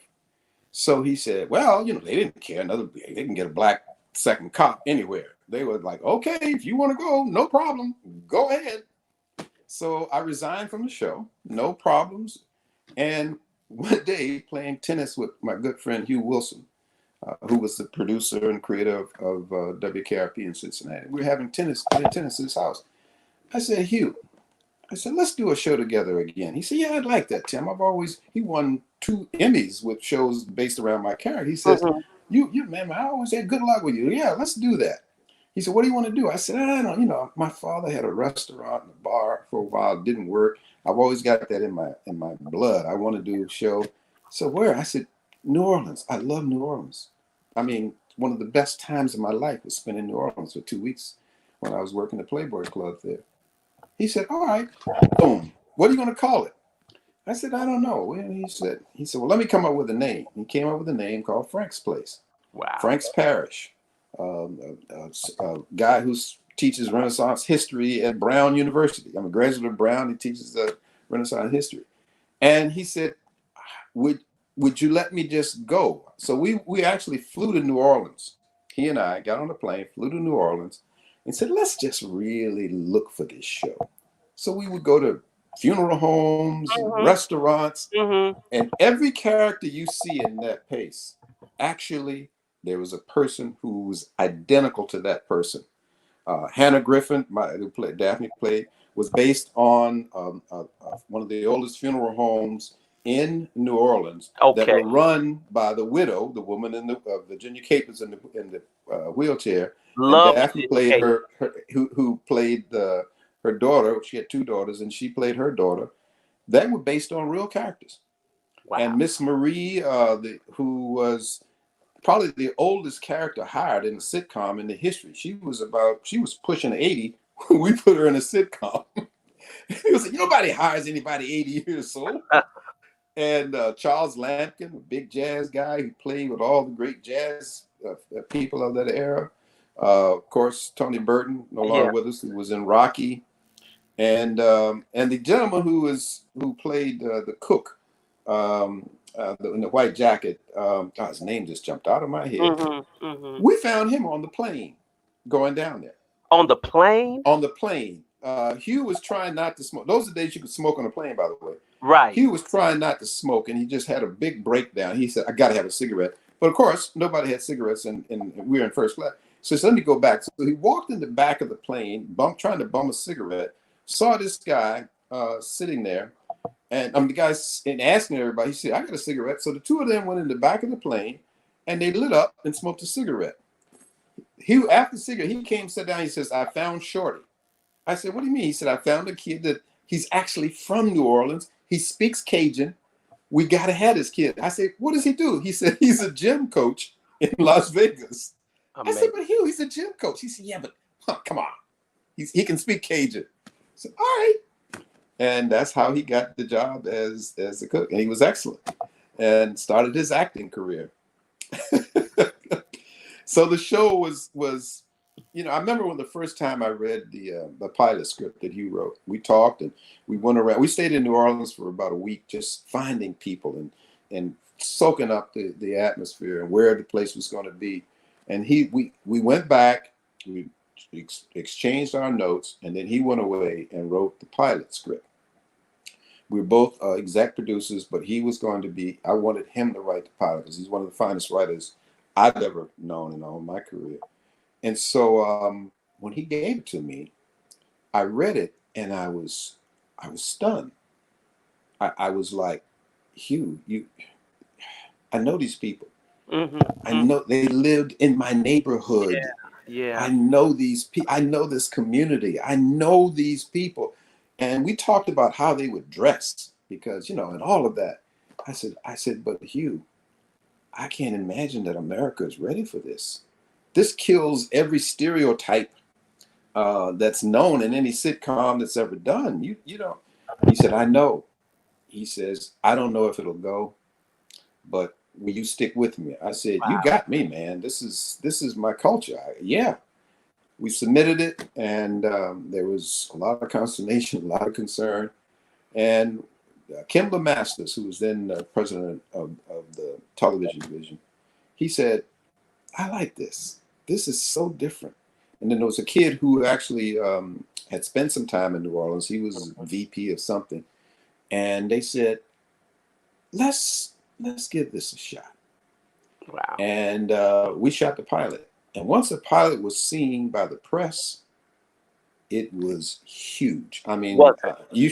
So he said, well, they didn't care. They can get a black second cop anywhere. They were like, okay, if you want to go, no problem. Go ahead. So I resigned from the show, no problems. And one day playing tennis with my good friend Hugh Wilson, who was the producer and creator of WKRP in Cincinnati. We were playing tennis at his house. I said, Hugh, I said, let's do a show together again. He said, yeah, I'd like that, Tim. He won 2 Emmys with shows based around my character. He says,
Mhm.
you man, I always had good luck with you. Yeah, let's do that. He said, what do you want to do? I said, I don't, my father had a restaurant and a bar for a while. It didn't work. I've always got that in my blood. I want to do a show. So where? I said, New Orleans. I love New Orleans. I mean, one of the best times of my life was spent in New Orleans for 2 weeks when I was working the Playboy Club there. He said, all right, boom. What are you going to call it? I said, I don't know. And he said, well, let me come up with a name. He came up with a name called Frank's Place.
Wow.
Frank's Parish. A guy who teaches Renaissance history at Brown University. I'm a graduate of Brown. He teaches Renaissance history. And he said, would you let me just go? So we actually flew to New Orleans. He and I got on a plane, flew to New Orleans, and said, let's just really look for this show. So we would go to funeral homes, restaurants, and every character you see in that piece, actually, there was a person who was identical to that person. Hannah Griffin, who played Daphne, was based on one of the oldest funeral homes in New Orleans that
Okay.
were run by the widow, the woman in the Virginia Capers in the wheelchair, and
Love
Daphne played
Cape.
her who played her daughter. She had 2 daughters, and she played her daughter. They were based on real characters.
Wow.
And Miss Marie, who was probably the oldest character hired in a sitcom in the history. She was pushing 80 when we put her in a sitcom. It was like, nobody hires anybody 80 years old. And Charles Lampkin, a big jazz guy who played with all the great jazz people of that era. Of course, Tony Burton, no longer with us, who was in Rocky. And the gentleman who played the cook in the white jacket, his name just jumped out of my head. We found him on the plane going down there.
On the plane?
On the plane. Hugh was trying not to smoke. Those are the days you could smoke on a plane, by the way.
Right.
Hugh was trying not to smoke, and he just had a big breakdown. He said, I got to have a cigarette. But of course, nobody had cigarettes, and we were in first class. So he said, let me go back. So he walked in the back of the plane, trying to bum a cigarette, saw this guy sitting there, and the guy's asking everybody, he said, I got a cigarette. So the 2 of them went in the back of the plane, and they lit up and smoked a cigarette. After the cigarette, he came, sat down, he says, I found Shorty. I said, what do you mean? He said, I found a kid that he's actually from New Orleans. He speaks Cajun. We got to have this kid. I said, what does he do? He said, he's a gym coach in Las Vegas. Amazing. I said, but Hugh, he's a gym coach. He said, yeah, but come on. He can speak Cajun. I said, all right. And that's how he got the job as a cook. And he was excellent and started his acting career. So the show was, I remember when the first time I read the pilot script that Hugh wrote. We talked and we went around. We stayed in New Orleans for about a week, just finding people and soaking up the atmosphere and where the place was going to be. And we went back, we exchanged our notes, and then he went away and wrote the pilot script. We were both exec producers, but I wanted him to write the pilot because he's one of the finest writers I've ever known in all my career. And so when he gave it to me, I read it and I was stunned. I was like, Hugh, I know these people. I know they lived in my neighborhood.
Yeah.
I know these people. I know this community. I know these people. And we talked about how they would dress because, and all of that. I said, but Hugh, I can't imagine that America is ready for this. This kills every stereotype that's known in any sitcom that's ever done. You know, he said, I know. He says, I don't know if it'll go, but will you stick with me? I said, you got me, man. This is my culture. Yeah. We submitted it, and there was a lot of consternation, a lot of concern. And Kimball Masters, who was then president of the television division, he said, I like this. This is so different. And then there was a kid who actually had spent some time in New Orleans. He was VP of something. And they said, let's give this a shot.
Wow.
And we shot the pilot. And once the pilot was seen by the press, it was huge. I mean,
Was it?
you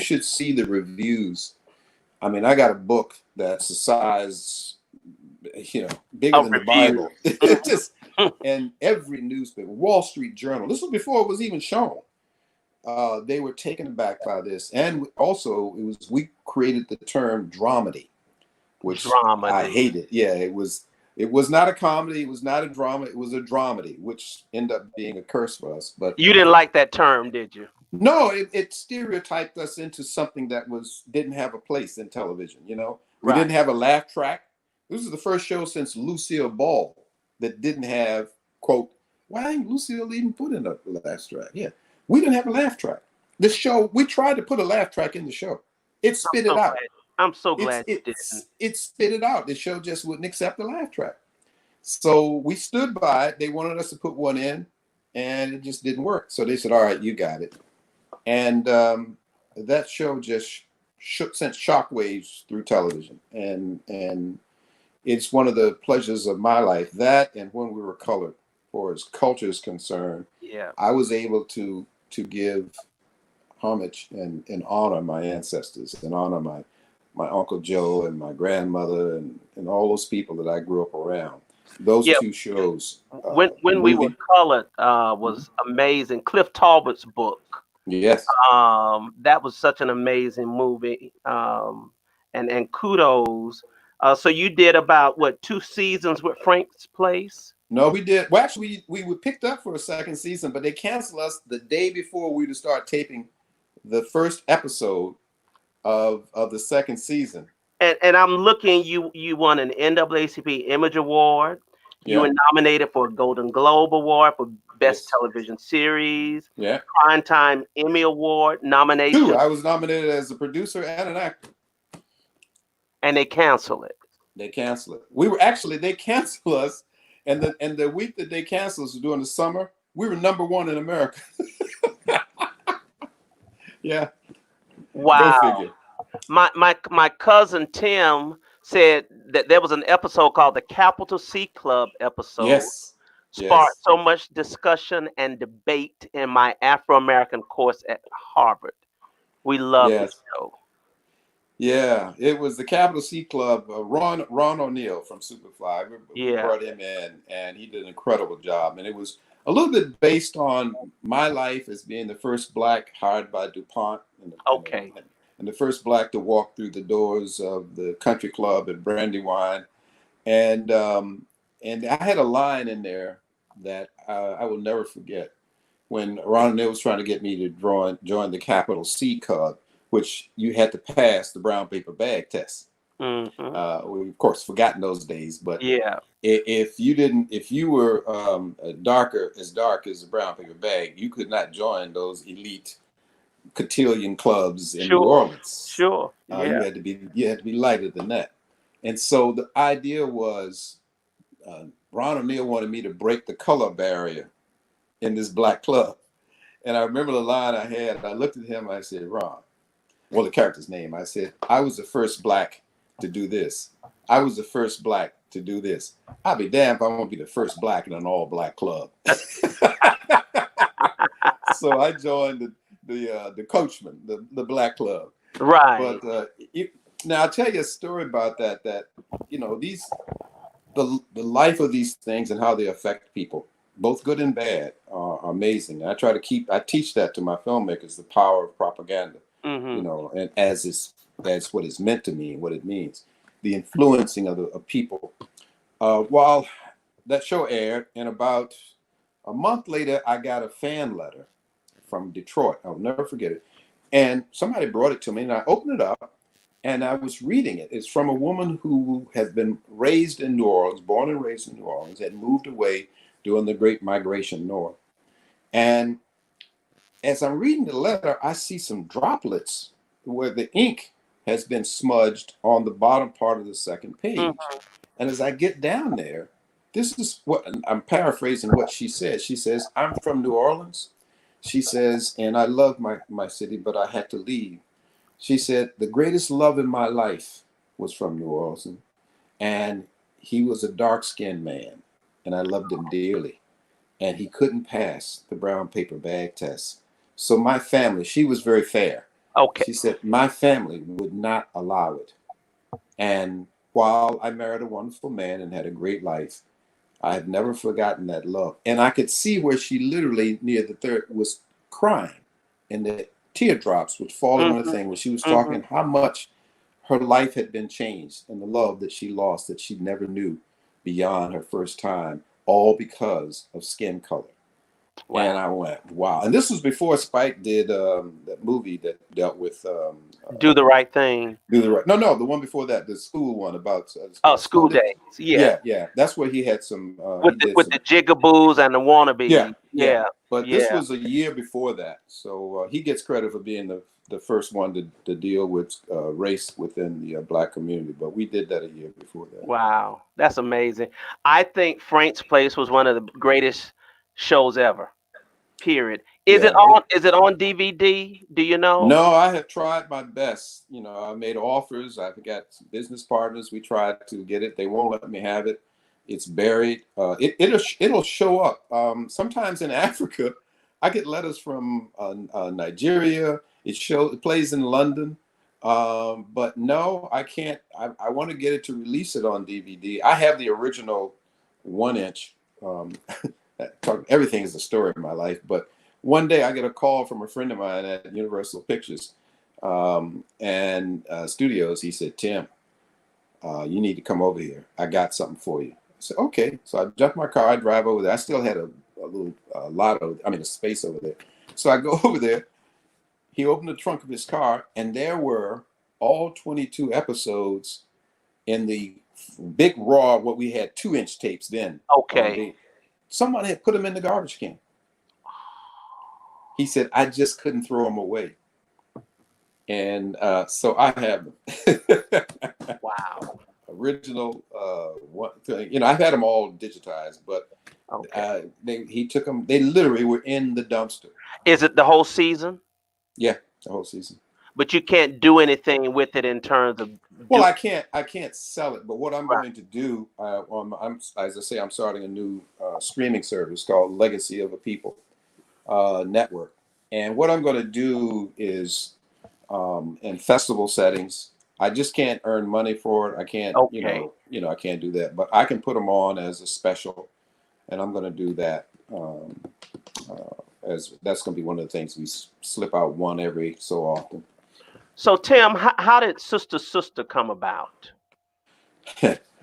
should see the reviews. I mean, I got a book that's the size, bigger
A
than the
review.
Bible. Just, and every newspaper, Wall Street Journal. This was before it was even shown. They were taken aback by this, and also we created the term dramedy, which I
Dramedy.
hated. Yeah, it was not a comedy. It was not a drama. It was a dramedy, which ended up being a curse for us. But
You didn't like that term, did you?
no, it stereotyped us into something that didn't have a place in television. We
Right.
didn't have a laugh track. This is the first show since Lucille Ball that didn't have, quote, why ain't Lucille even put in a laugh track? Yeah, we didn't have a laugh track. The show, we tried to put a laugh track in the show. It spit it out.
I'm so glad you didn't.
It spit it out. The show just wouldn't accept the laugh track. So we stood by it. They wanted us to put one in, and it just didn't work. So they said, all right, you got it. And that show just sent shockwaves through television. And it's one of the pleasures of my life. That and When We Were Colored, for as culture is concerned,
Yeah.
I was able to give homage and honor my ancestors and honor my Uncle Joe and my grandmother and all those people that I grew up around. Those two shows.
When We Were Colored was amazing. Cliff Talbot's book.
Yes.
That was such an amazing movie. And kudos. So you did about 2 seasons with Frank's Place?
No, we did. Well, actually, we were picked up for a second season, but they canceled us the day before we were to start taping the first episode of the second season.
And I'm looking, you won an NAACP Image Award. You were nominated for a Golden Globe Award for Best Television Series.
Yeah.
Primetime Emmy Award nomination.
2. I was nominated as a producer and an actor.
And they canceled it.
They canceled it. They canceled us. And the week that they canceled us during the summer, we were #1 in America. Yeah.
Wow.
Go figure.
My cousin Tim said that there was an episode called the Capital C Club episode.
Yes.
Sparked so much discussion and debate in my Afro-American course at Harvard. We loved the show.
Yeah, it was the Capital C Club. Ron O'Neill from Superfly. We brought him in, and he did an incredible job. And it was a little bit based on my life as being the first Black hired by DuPont. And the first Black to walk through the doors of the country club at Brandywine. And I had a line in there that I will never forget when Ron O'Neill was trying to get me to join the Capital C Club, which you had to pass the brown paper bag test.
Mm-hmm.
We of course forgotten those days, but
yeah,
if you were as dark as the brown paper bag, you could not join those elite cotillion clubs in New Orleans.
Sure,
you had to be lighter than that. And so the idea was, Ron O'Neill wanted me to break the color barrier in this Black club. And I remember the line I had. I looked at him. I said, Ron. Well, the character's name. I said, I was the first Black to do this. I was the first Black to do this. I'll be damned if I won't be the first Black in an all-Black club. So I joined the Coachman, the Black club.
Right.
But now I'll tell you a story about that. That the life of these things and how they affect people, both good and bad, are amazing. I teach that to my filmmakers, the power of propaganda.
Mm-hmm.
And as what it's meant to mean, what it means, the influencing of people. While that show aired, and about a month later, I got a fan letter from Detroit. I'll never forget it. And somebody brought it to me, and I opened it up, and I was reading it. It's from a woman who has been raised in New Orleans, born and raised in New Orleans, had moved away during the Great Migration North. And as I'm reading the letter, I see some droplets where the ink has been smudged on the bottom part of the second page. Mm-hmm. And as I get down there, this is what I'm paraphrasing what she says. She says, I'm from New Orleans. She says, and I love my city, but I had to leave. She said, the greatest love in my life was from New Orleans, and he was a dark-skinned man, and I loved him dearly. And he couldn't pass the brown paper bag test. So my family, she was very fair.
Okay.
She said, my family would not allow it. And while I married a wonderful man and had a great life, I have never forgotten that love. And I could see where she literally near the third was crying, and the teardrops would fall on the thing when she was talking how much her life had been changed and the love that she lost that she never knew beyond her first time, all because of skin color. Wow. And I went, wow. And this was before Spike did that movie that dealt with
Do the Right Thing.
No, the one before that, the school one about
School Days.
Yeah. That's where he had some
with the jigaboos and the wannabes. Yeah.
But this was a year before that, so he gets credit for being the first one to deal with race within the Black community. But we did that a year before that.
Wow, that's amazing. I think Frank's Place was one of the greatest shows ever. Period. Is it on DVD? Do you know?
No, I have tried my best. You know, I made offers. I've got some business partners. We tried to get it. They won't let me have it. It's buried. It'll show up. Sometimes in Africa, I get letters from Nigeria. It plays in London. But no, I can't. I want to get it to release it on DVD. I have the original 1-inch. Everything is a story in my life, but one day I get a call from a friend of mine at Universal Pictures and Studios. He said, "Tim, you need to come over here. I got something for you." I said, "Okay." So I jumped my car. I drive over there. I still had a little a space over there. So I go over there. He opened the trunk of his car, and there were all 22 episodes in the big raw. What we had 2-inch tapes then.
Okay.
Someone had put them in the garbage can. He said, I just couldn't throw them away. And so I have them.
Wow.
Original, I've had them all digitized, but he took them. They literally were in the dumpster.
Is it the whole season?
Yeah, the whole season.
But you can't do anything with it in terms of.
Well, I can't sell it. But what I'm going to do, as I say, I'm starting a new streaming service called Legacy of a People Network. And what I'm going to do is, in festival settings, I just can't earn money for it. I can't, I can't do that. But I can put them on as a special, and I'm going to do that. As that's going to be one of the things we slip out one every so often.
So Tim, how did Sister Sister come about?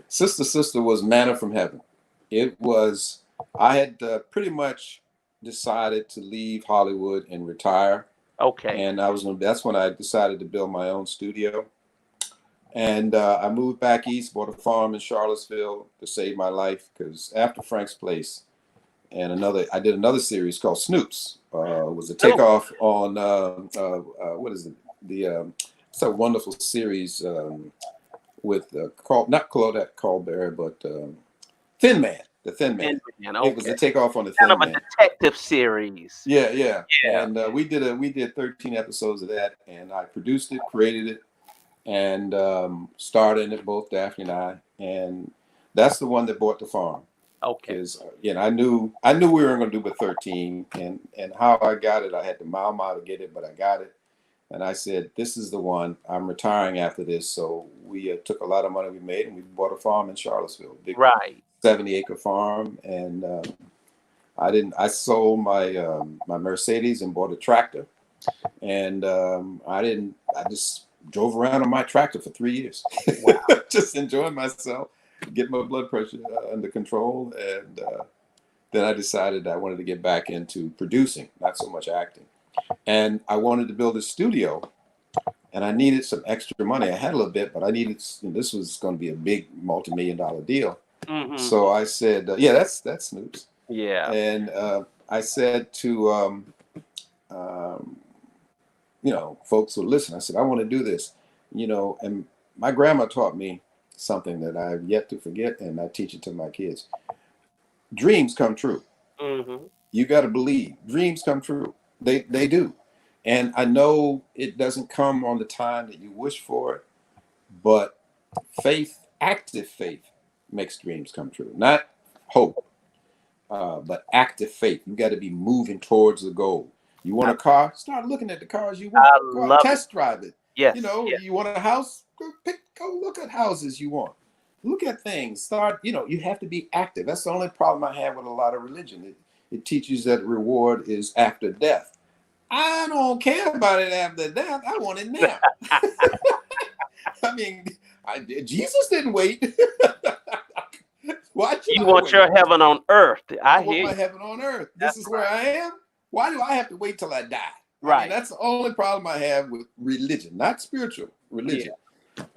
Sister Sister was manna from heaven. It was, I had pretty much decided to leave Hollywood and retire.
Okay.
And that's when I decided to build my own studio. And I moved back east, bought a farm in Charlottesville to save my life, because after Frank's Place and I did another series called Snoops. It was a takeoff on what is it? It's a wonderful series with not Claudette Colbert, but Thin Man. The Thin Man.
Okay.
It was a takeoff on the Thin Man.
Kind of a detective series.
Yeah. And we did 13 episodes of that, and I produced it, created it, and starred in it, both Daphne and I. And that's the one that bought the farm.
Okay.
Because I knew we weren't going to do but 13, and how I got it, I had to mile to get it, but I got it. And I said, this is the one. I'm retiring after this. So we took a lot of money we made, and we bought a farm in Charlottesville, big 70-acre farm. And I sold my my Mercedes and bought a tractor. And I just drove around on my tractor for 3 years. Wow. Just enjoying myself, get my blood pressure under control. And then I decided I wanted to get back into producing, not so much acting. And I wanted to build a studio, and I needed some extra money. I had a little bit, but I needed, this was going to be a big multi-million-dollar deal. Mm-hmm. So I said, that's Snoops.
Yeah.
And I said to, folks who listen, I said, I want to do this, and my grandma taught me something that I've yet to forget, and I teach it to my kids. Dreams come true. Mm-hmm. You got to believe. Dreams come true. They do. And I know it doesn't come on the time that you wish for it, but Faith, active faith, makes dreams come true. Not hope, but active faith. You got to be moving towards the goal. You want a car? Start looking at the cars you want.
I
Go out,
love it.
test drive it. You
Yes,
know,
yes.
you want a house? Go look at houses you want. Look at things. Start. You know, you have to be active. That's the only problem I have with a lot of religion. It teaches that reward is after death. I don't care about it after death. I want it now. I mean, Jesus didn't wait. Why should
You
I
want
wait?
your heaven on earth. I
I want
hear
my
you.
heaven on earth. This
That's
is where I am. Why do I have to wait till I die? I mean,
right.
that's the only problem I have with religion, not spiritual religion.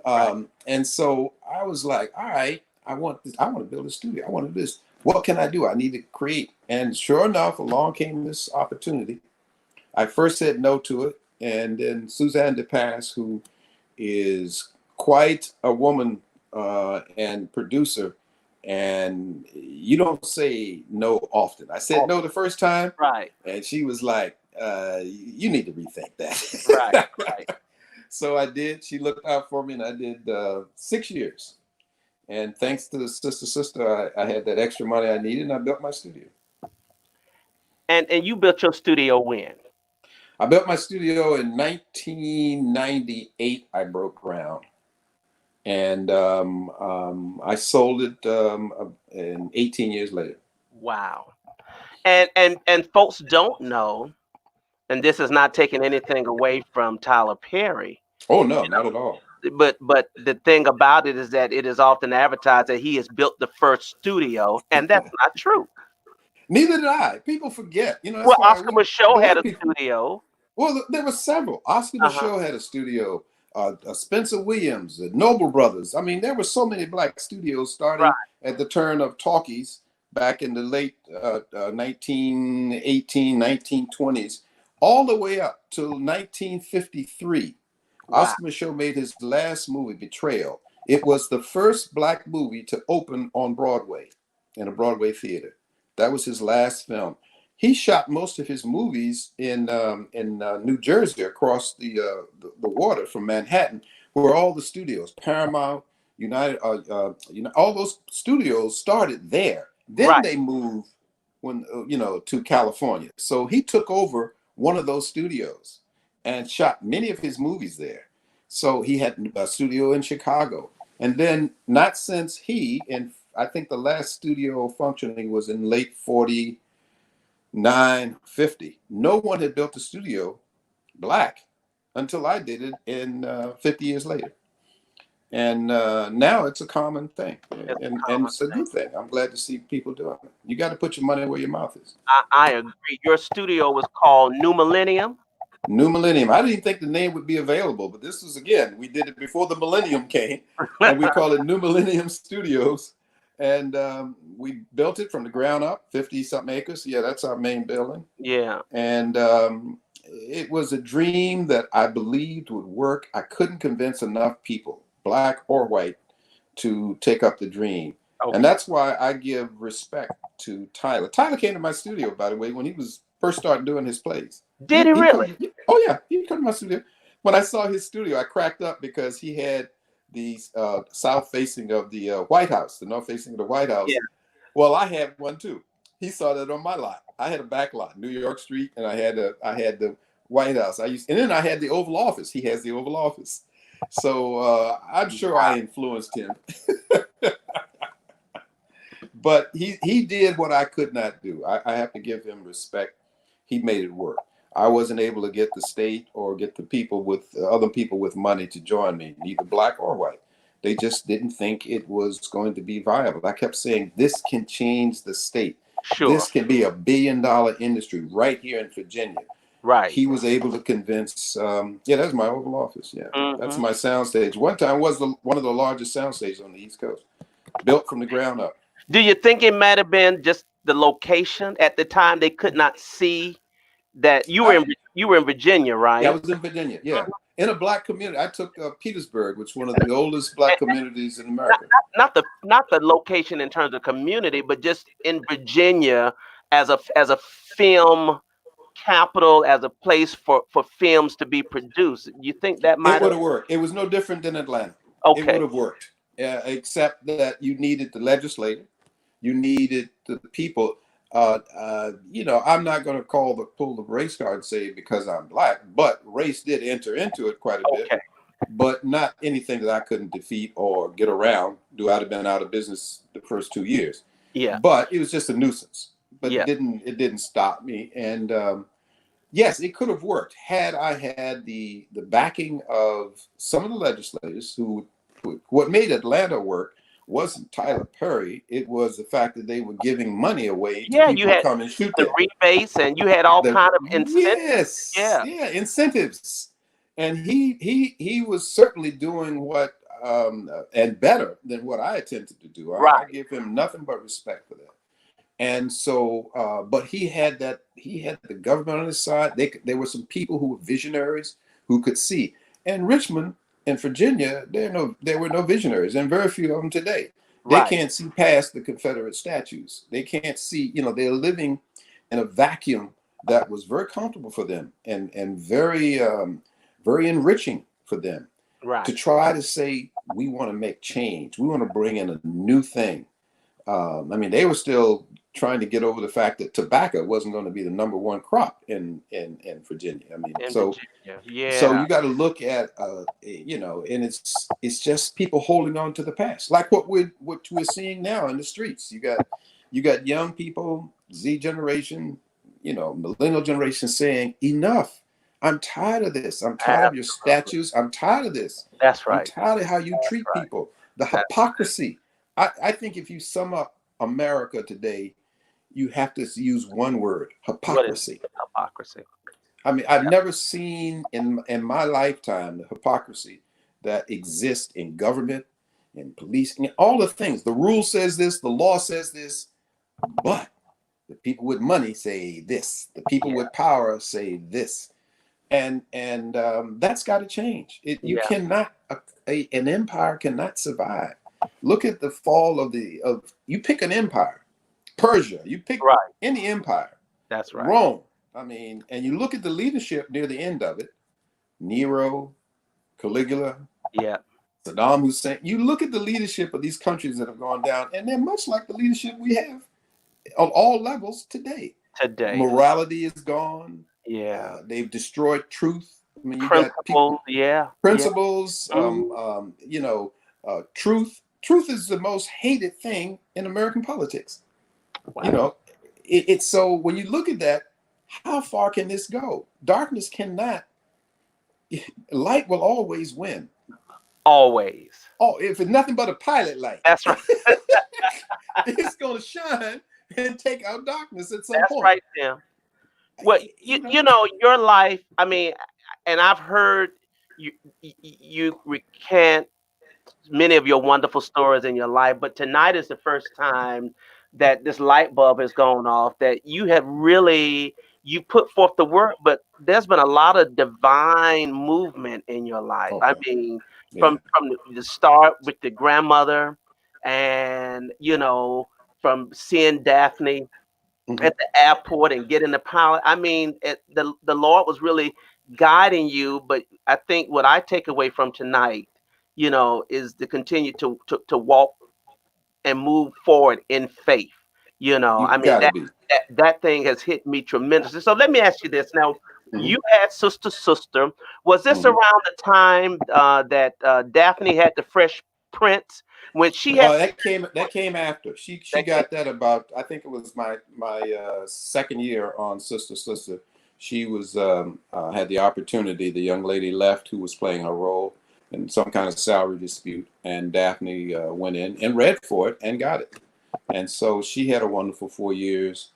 Right.
And so I was like, all right, I want this. I want to build a studio. I want to do this. What can I do? I need to create. And sure enough, along came this opportunity. I first said no to it. And then Suzanne DePass, who is quite a woman and producer, and you don't say no often. I said no the first time,
Right.
and she was like, you need to rethink
Right.
that.
Right.
So I did. She looked out for me, and I did 6 years. And thanks to the sister, I had that extra money I needed, and I built my studio.
And you built your studio when?
I built my studio in 1998. I broke ground. And I sold it in 18 years later.
Wow. And folks don't know, and this is not taking anything away from Tyler Perry,
Oh no, not at all.
but the thing about it is that it is often advertised that he has built the first studio, and that's not true.
Neither did I. People forget. You know,
Well,
that's why
Oscar Michaud had
black
a
people.
studio.
Well, there were several. Oscar
Uh-huh.
Michaud had a studio. Spencer Williams, the Noble Brothers. I mean, there were so many black studios starting
Right.
at the turn of talkies back in the late 1918, 1920s, all the way up till 1953.
Wow.
Oscar Michaud made his last movie, Betrayal. It was the first black movie to open on Broadway, in a Broadway theater. That was his last film. He shot most of his movies in New Jersey, across the water from Manhattan, where all the studios, Paramount, United, all those studios started there. Then
Right.
they moved to California. So he took over one of those studios and shot many of his movies there. So he had a studio in Chicago, and then not since and I think the last studio functioning was in late 49, 50. No one had built a studio black until I did it in 50 years later. And now it's a common thing, and it's a good thing. I'm glad to see people doing it. You got to put your money where your mouth is.
I agree. Your studio was called New Millennium.
New Millennium. I didn't even think the name would be available, but this was, again, we did it before the millennium came, and we call it New Millennium Studios. And we built it from the ground up, 50-something acres. Yeah, that's our main building.
Yeah.
And it was a dream that I believed would work. I couldn't convince enough people, black or white, to take up the dream.
Okay.
And that's why I give respect to Tyler. Tyler came to my studio, by the way, when he was first started doing his plays.
Did he really?
Oh yeah, he come to my studio. When I saw his studio, I cracked up because he had the south facing of the White House, the north facing of the White House.
Yeah.
Well, I had one too. He saw that on my lot. I had a back lot, New York Street, and I had the White House. And then I had the Oval Office. He has the Oval Office. So I'm sure I influenced him. But he did what I could not do. I have to give him respect. He made it work. I wasn't able to get the state or get the people with other people with money to join me, neither black or white. They just didn't think it was going to be viable. I kept saying, this can change the state.
Sure.
This can be $1 billion industry right here in Virginia.
Right.
He was able to convince, that's my Oval Office. Yeah, That's
Mm-hmm.
my soundstage. One time was one of the largest soundstages on the East Coast, built from the ground up.
Do you think it might have been just the location at the time? They could not see that you were in Virginia, right?
Yeah, I was in Virginia. Yeah, in a black community. I took Petersburg, which is one of the oldest black communities in America.
Not the location in terms of community, but just in Virginia as a film capital, as a place for films to be produced. You think that
It
might
would
have?
have worked. It was no different than Atlanta. It
Okay.
would have worked, except that you needed the legislature, you needed the people. I'm not going to pull the race card and say because I'm black, but race did enter into it quite a bit,
Okay.
but not anything that I couldn't defeat or get around. I'd have been out of business the first 2 years,
Yeah.
but it was just a nuisance. But
Yeah.
it didn't stop me, and yes, it could have worked had I had the backing of some of the legislators who what made Atlanta work wasn't Tyler Perry. It was the fact that they were giving money away to
Yeah. You
people to
had
come and shoot
the
there.
rebates, and you had all kind of incentives.
Yes,
Yeah.
yeah, incentives. And he was certainly doing what and better than what I attempted to do. I
Right.
give him nothing but respect for that. And so, but he had the government on his side. There were some people who were visionaries who could see. And Richmond and Virginia, there were no visionaries, and very few of them today. They
Right.
can't see past the Confederate statues. They can't see, they're living in a vacuum that was very comfortable for them and very very enriching for them. To
Right.
try to say we want to make change, we want to bring in a new thing. They were still trying to get over the fact that tobacco wasn't going to be the number one crop in Virginia.
In
So
Virginia.
so
Yeah.
you got to look at and it's just people holding on to the past, like what we're seeing now in the streets. You got young people, Z generation, millennial generation saying enough. I'm tired of this. I'm tired of your
Absolutely.
statues. I'm tired of this.
That's
I'm
right.
tired of how you
That's
treat
right.
people. The
That,
hypocrisy. I think if you sum up America today, you have to use one word:
what is
hypocrisy.
hypocrisy?
I've never seen in my lifetime the hypocrisy that exists in government, in police, in all the things. The rule says this, the law says this, but the people with money say this. The people
Yeah.
with power say this, and that's got to change. You
Yeah.
cannot an empire cannot survive. Look at the fall of you pick an empire, Persia. You pick
Right.
any empire,
That's right.
Rome. And you look at the leadership near the end of it: Nero, Caligula,
Yeah.
Saddam Hussein. You look at the leadership of these countries that have gone down, and they're much like the leadership we have on all levels today.
Today.
Morality is gone.
Yeah.
They've destroyed truth. You got people,
Principles. Yeah. Yeah.
principles.
Mm.
Truth. Truth is the most hated thing in American politics. You
Wow.
know, it's so when you look at that, how far can this go? Darkness cannot. Light will always win.
Always.
Oh, if it's nothing but a pilot light,
That's right.
it's going to shine and take out darkness at some
That's
point.
right, Tim. Well, your life. And I've heard you recant many of your wonderful stories in your life, but tonight is the first time that this light bulb has gone off, that you have really you put forth the work, but there's been a lot of divine movement in your life.
Okay. Yeah.
From the start with the grandmother, and from seeing Daphne
Mm-hmm.
at the airport and getting the pilot. The Lord was really guiding you, but I think what I take away from tonight, is to continue to walk and move forward in faith.
You got to
That,
be.
that thing has hit me tremendously. So let me ask you this now.
Mm-hmm.
You had Sister. Was this
Mm-hmm.
around the time that Daphne had the Fresh Prince when she had
That came after. She
that came?
got that about, I think it was my second year on Sister. She was had the opportunity. The young lady left who was playing her role in some kind of salary dispute, and Daphne went in and read for it and got it. And so she had a wonderful 4 years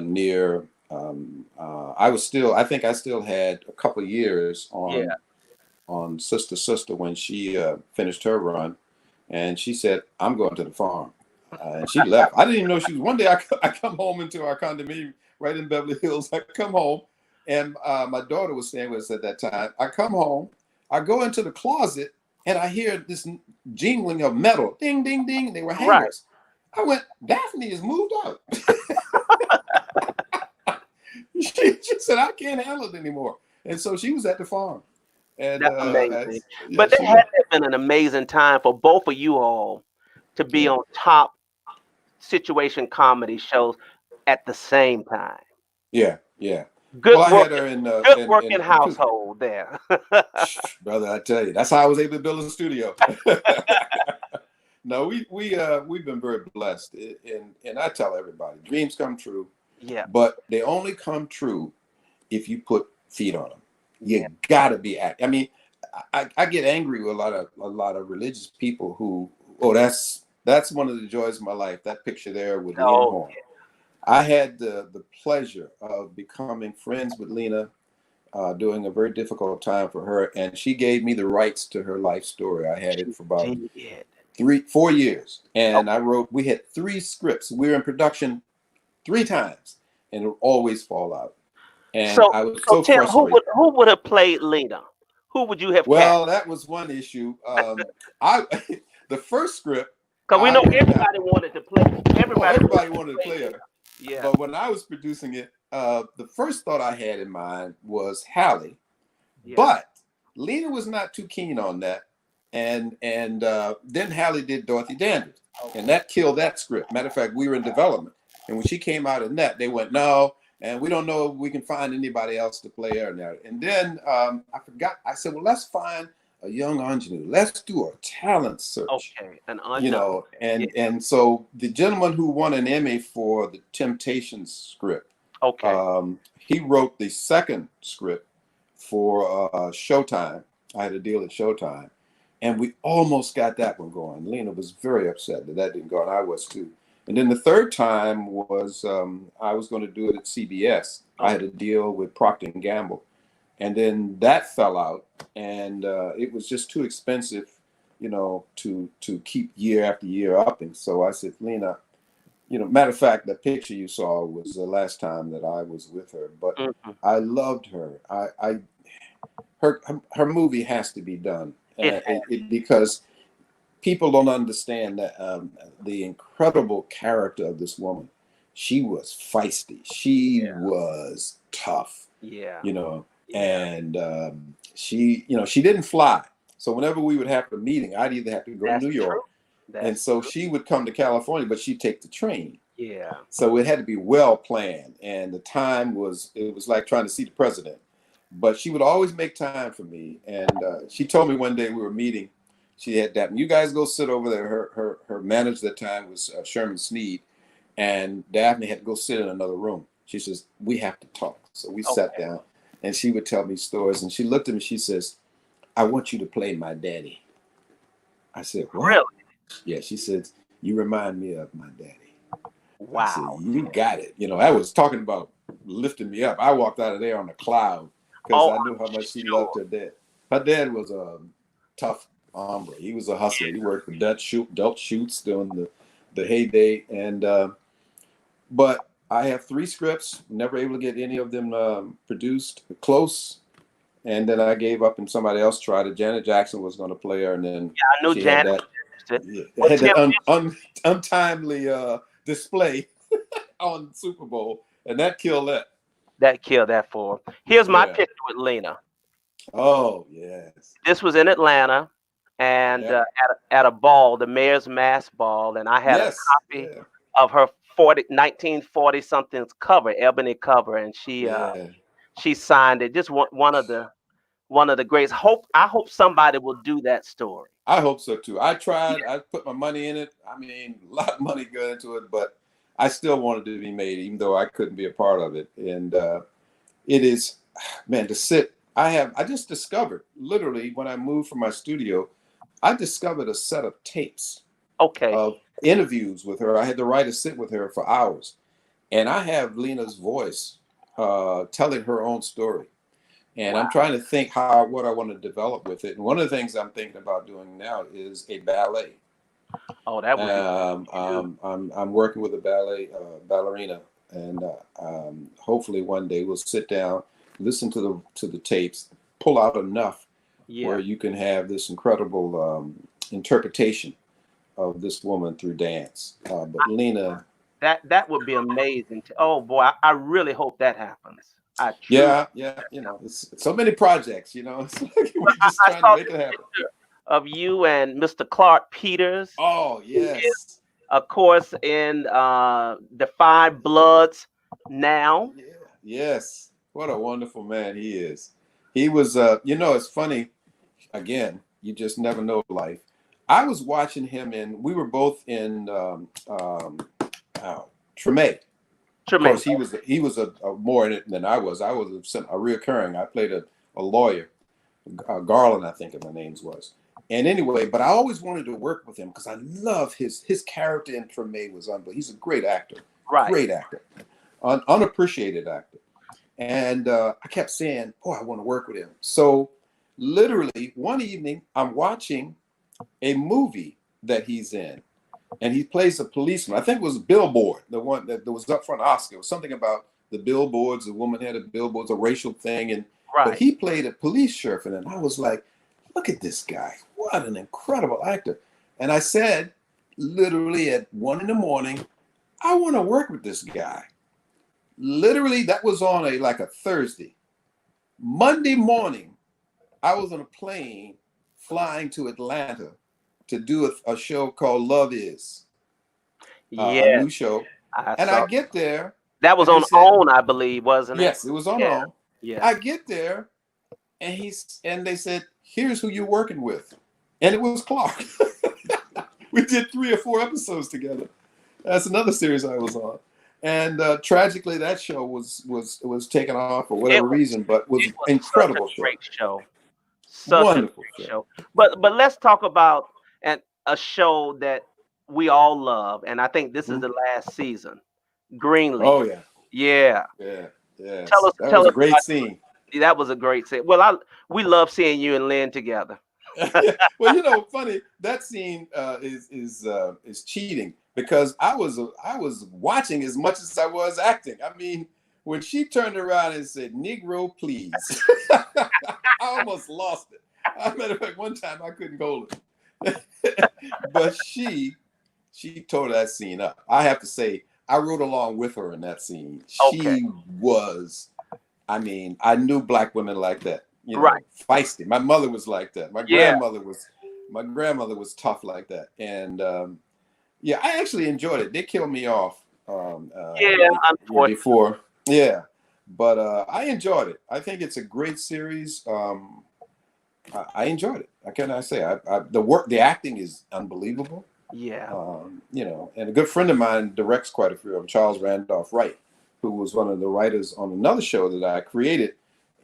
near. I think I still had a couple of years
Yeah.
on Sister when she finished her run. And she said, I'm going to the farm. And she left. I didn't even know she was. One day I come home into our condominium right in Beverly Hills. I come home and my daughter was staying with us at that time. I come home, I go into the closet and I hear this jingling of metal. Ding, ding, ding. They were
Right.
hangers. I went, Daphne is moved out. she said, I can't handle it anymore. And so she was at the farm. And
That's amazing.
yeah,
But it
she
had to have been an amazing time for both of you all to be
yeah
on top situation comedy shows at the same time.
yeah.
Good
Well, I had
working,
her in
good working
in two.
household there.
Brother, I tell you, that's how I was able to build a studio. No, we've been very blessed, and I tell everybody, dreams come true,
Yeah,
but they only come true if you put feet on them.
yeah.
You gotta be act. I mean, I get angry with a lot of religious people who, oh, that's one of the joys of my life. That picture there with Lena
Oh,
Horne. I had the pleasure of becoming friends with Lena during a very difficult time for her, and she gave me the rights to her life story. I had it
she
for about
did.
4 years,
Oh,
and we had 3 scripts. We were in production 3 times, and it would always fall out. And
so
I was
so
so
Tim,
frustrated.
who would have played Lena? Who would you have cast?
Well, that was one issue. I the first script
Because we
I
know
didn't have.
everybody wanted to play.
Oh,
Everybody wanted
everybody
to
wanted to
play
play
Lena.
her,
Yeah.
but when I was producing it, the first thought I had in mind was Hallie,
Yeah.
but Lena was not too keen on that, and then Hallie did Dorothy Dandridge, and that killed that script. Matter of fact, we were in development, and when she came out in that, they went no, and we don't know if we can find anybody else to play her now. And then I forgot. I said, well, let's find a young ingenue. Let's do a talent search,
Okay. An unknown. Yeah.
and so the gentleman who won an Emmy for the Temptations script,
Okay.
he wrote the second script for Showtime. I had a deal at Showtime, and we almost got that one going. Lena was very upset that didn't go, and I was too. And then the third time was I was going to do it at CBS. I had a deal with Procter and Gamble, and then that fell out, and it was just too expensive, to keep year after year up. And so I said, Lena, matter of fact, the picture you saw was the last time that I was with her, but
Mhm.
I loved her. Her movie has to be done
It has.
because people don't understand that the incredible character of this woman. She was feisty. She
Yeah.
was tough,
Yeah.
you know,
Yeah.
and she didn't fly. So whenever we would have a meeting, I'd either have to go to
That's
New
true.
York, and
That's
so
true.
she would come to California, but she'd take the train.
Yeah.
So it had to be well planned, and the time it was like trying to see the president. But she would always make time for me, and she told me one day we were meeting. She had Daphne, you guys go sit over there. Her manager at the time was Sherman Sneed, and Daphne had to go sit in another room. She says, we have to talk. So we sat
Okay.
down, and she would tell me stories. And she looked at me. She says, I want you to play my daddy. I said, what?
Really?
Yeah, she said, you remind me of my daddy. I said,
Wow.
you got it. I was talking about lifting me up. I walked out of there on a cloud because
Oh,
I knew
I'm
how much she loved
sure.
her dad. Her dad was a tough hombre. He was a hustler. He worked for Dutch Shoots during the heyday. And but I have 3 scripts, never able to get any of them produced close. And then I gave up and somebody else tried it. Janet Jackson was going to play her, and then
I knew
she had
Janet
that,
was interested.
yeah,
Well,
had
Tim,
that untimely display on Super Bowl, and that killed that.
that killed that for her. Here's my
Yeah.
picture with Lena.
Oh yes.
This was in Atlanta, and
Yeah.
at a ball, the mayor's mass ball, and I had a
Yes.
copy
Yeah.
of her 1940 something's cover, ebony cover, and
Yeah.
she signed it. Just one of the greats. I hope somebody will do that story.
I hope so too. I
Yeah.
tried. I put my money in it. I mean, a lot of money got into it, but I still wanted to be made, even though I couldn't be a part of it. And it is, man, to sit. I just discovered literally when I moved from my studio, I discovered a set of tapes
Okay.
of interviews with her. I had the right to sit with her for hours, and I have Lena's voice telling her own story. And
Wow.
I'm trying to think what I want to develop with it. And one of the things I'm thinking about doing now is a ballet.
Oh, that would be cute.
I'm working with a ballerina, and hopefully one day we'll sit down, listen to the tapes, pull out enough where
Yeah.
you can have this incredible interpretation of this woman through dance. But Lena,
That would be amazing. Oh boy, I really hope that happens. I truly.
Yeah, yeah. It's so many projects. It's like we're just
I
trying to
saw
make it
this
happen.
picture of you and Mr. Clark Peters,
Oh
who is,
yes,
of course, in Defied Bloods now.
yeah, yes. What a wonderful man he is. He was. It's funny. Again, you just never know life. I was watching him, and we were both in Treme. Of
Tremaine.
course, he was a more in it than I was. I was a reoccurring. I played a lawyer, Garland, I think my name's was. And anyway, but I always wanted to work with him because I love his character in Treme was unbelievable. He's a
Right.
great actor, unappreciated actor. And I kept saying, "Oh, I want to work with him." So literally one evening, I'm watching a movie that he's in, and he plays a policeman. I think it was Billboard, the one that was up for an Oscar. It was something about the billboards. The woman had a billboards, a racial thing, but
Right.
he played a police sheriff in it. And I was like, look at this guy. What an incredible actor. And I said, literally at 1 a.m, I want to work with this guy. Literally, that was on a Thursday. Monday morning, I was on a plane flying to Atlanta to do a show called Love Is, a
Yeah,
new show.
I
And
saw
I get there,
that was
and they
on
said,
OWN, I believe, wasn't it?
yes, it was on
Yeah.
OWN.
Yeah.
I get there, and they said, here's who you're working with. And it was Clark. We did 3 or 4 episodes together. That's another series I was on. And tragically, that show was taken off for whatever reason, but was
It was
incredible
such a
show.
great show. Such a
Wonderful
great
show.
show. But let's talk about a show that we all love, and I think this is
Mhm.
the last season. Greenleaf.
Oh yeah,
Yeah.
yeah,
Tell
yes.
us
That
tell
was a
us
great
about
scene.
that was a great scene. Well, we love seeing you and Lynn together.
Well, funny that scene is cheating because I was watching as much as I was acting. I mean, when she turned around and said "Negro, please," I almost lost it. As a matter of fact, one time I couldn't hold it, but she tore that scene up. I have to say, I wrote along with her in that scene.
Okay.
She was. I mean, I knew black women like that.
Right.
Feisty. My mother was like that. My
Yeah.
grandmother was tough like that. And yeah, I actually enjoyed it. They killed me off
Yeah, unfortunately.
before. Yeah, but I enjoyed it. I think it's a great series. I enjoyed it. How can I say? The acting is unbelievable.
Yeah.
And a good friend of mine directs quite a few of them, Charles Randolph Wright, who was one of the writers on another show that I created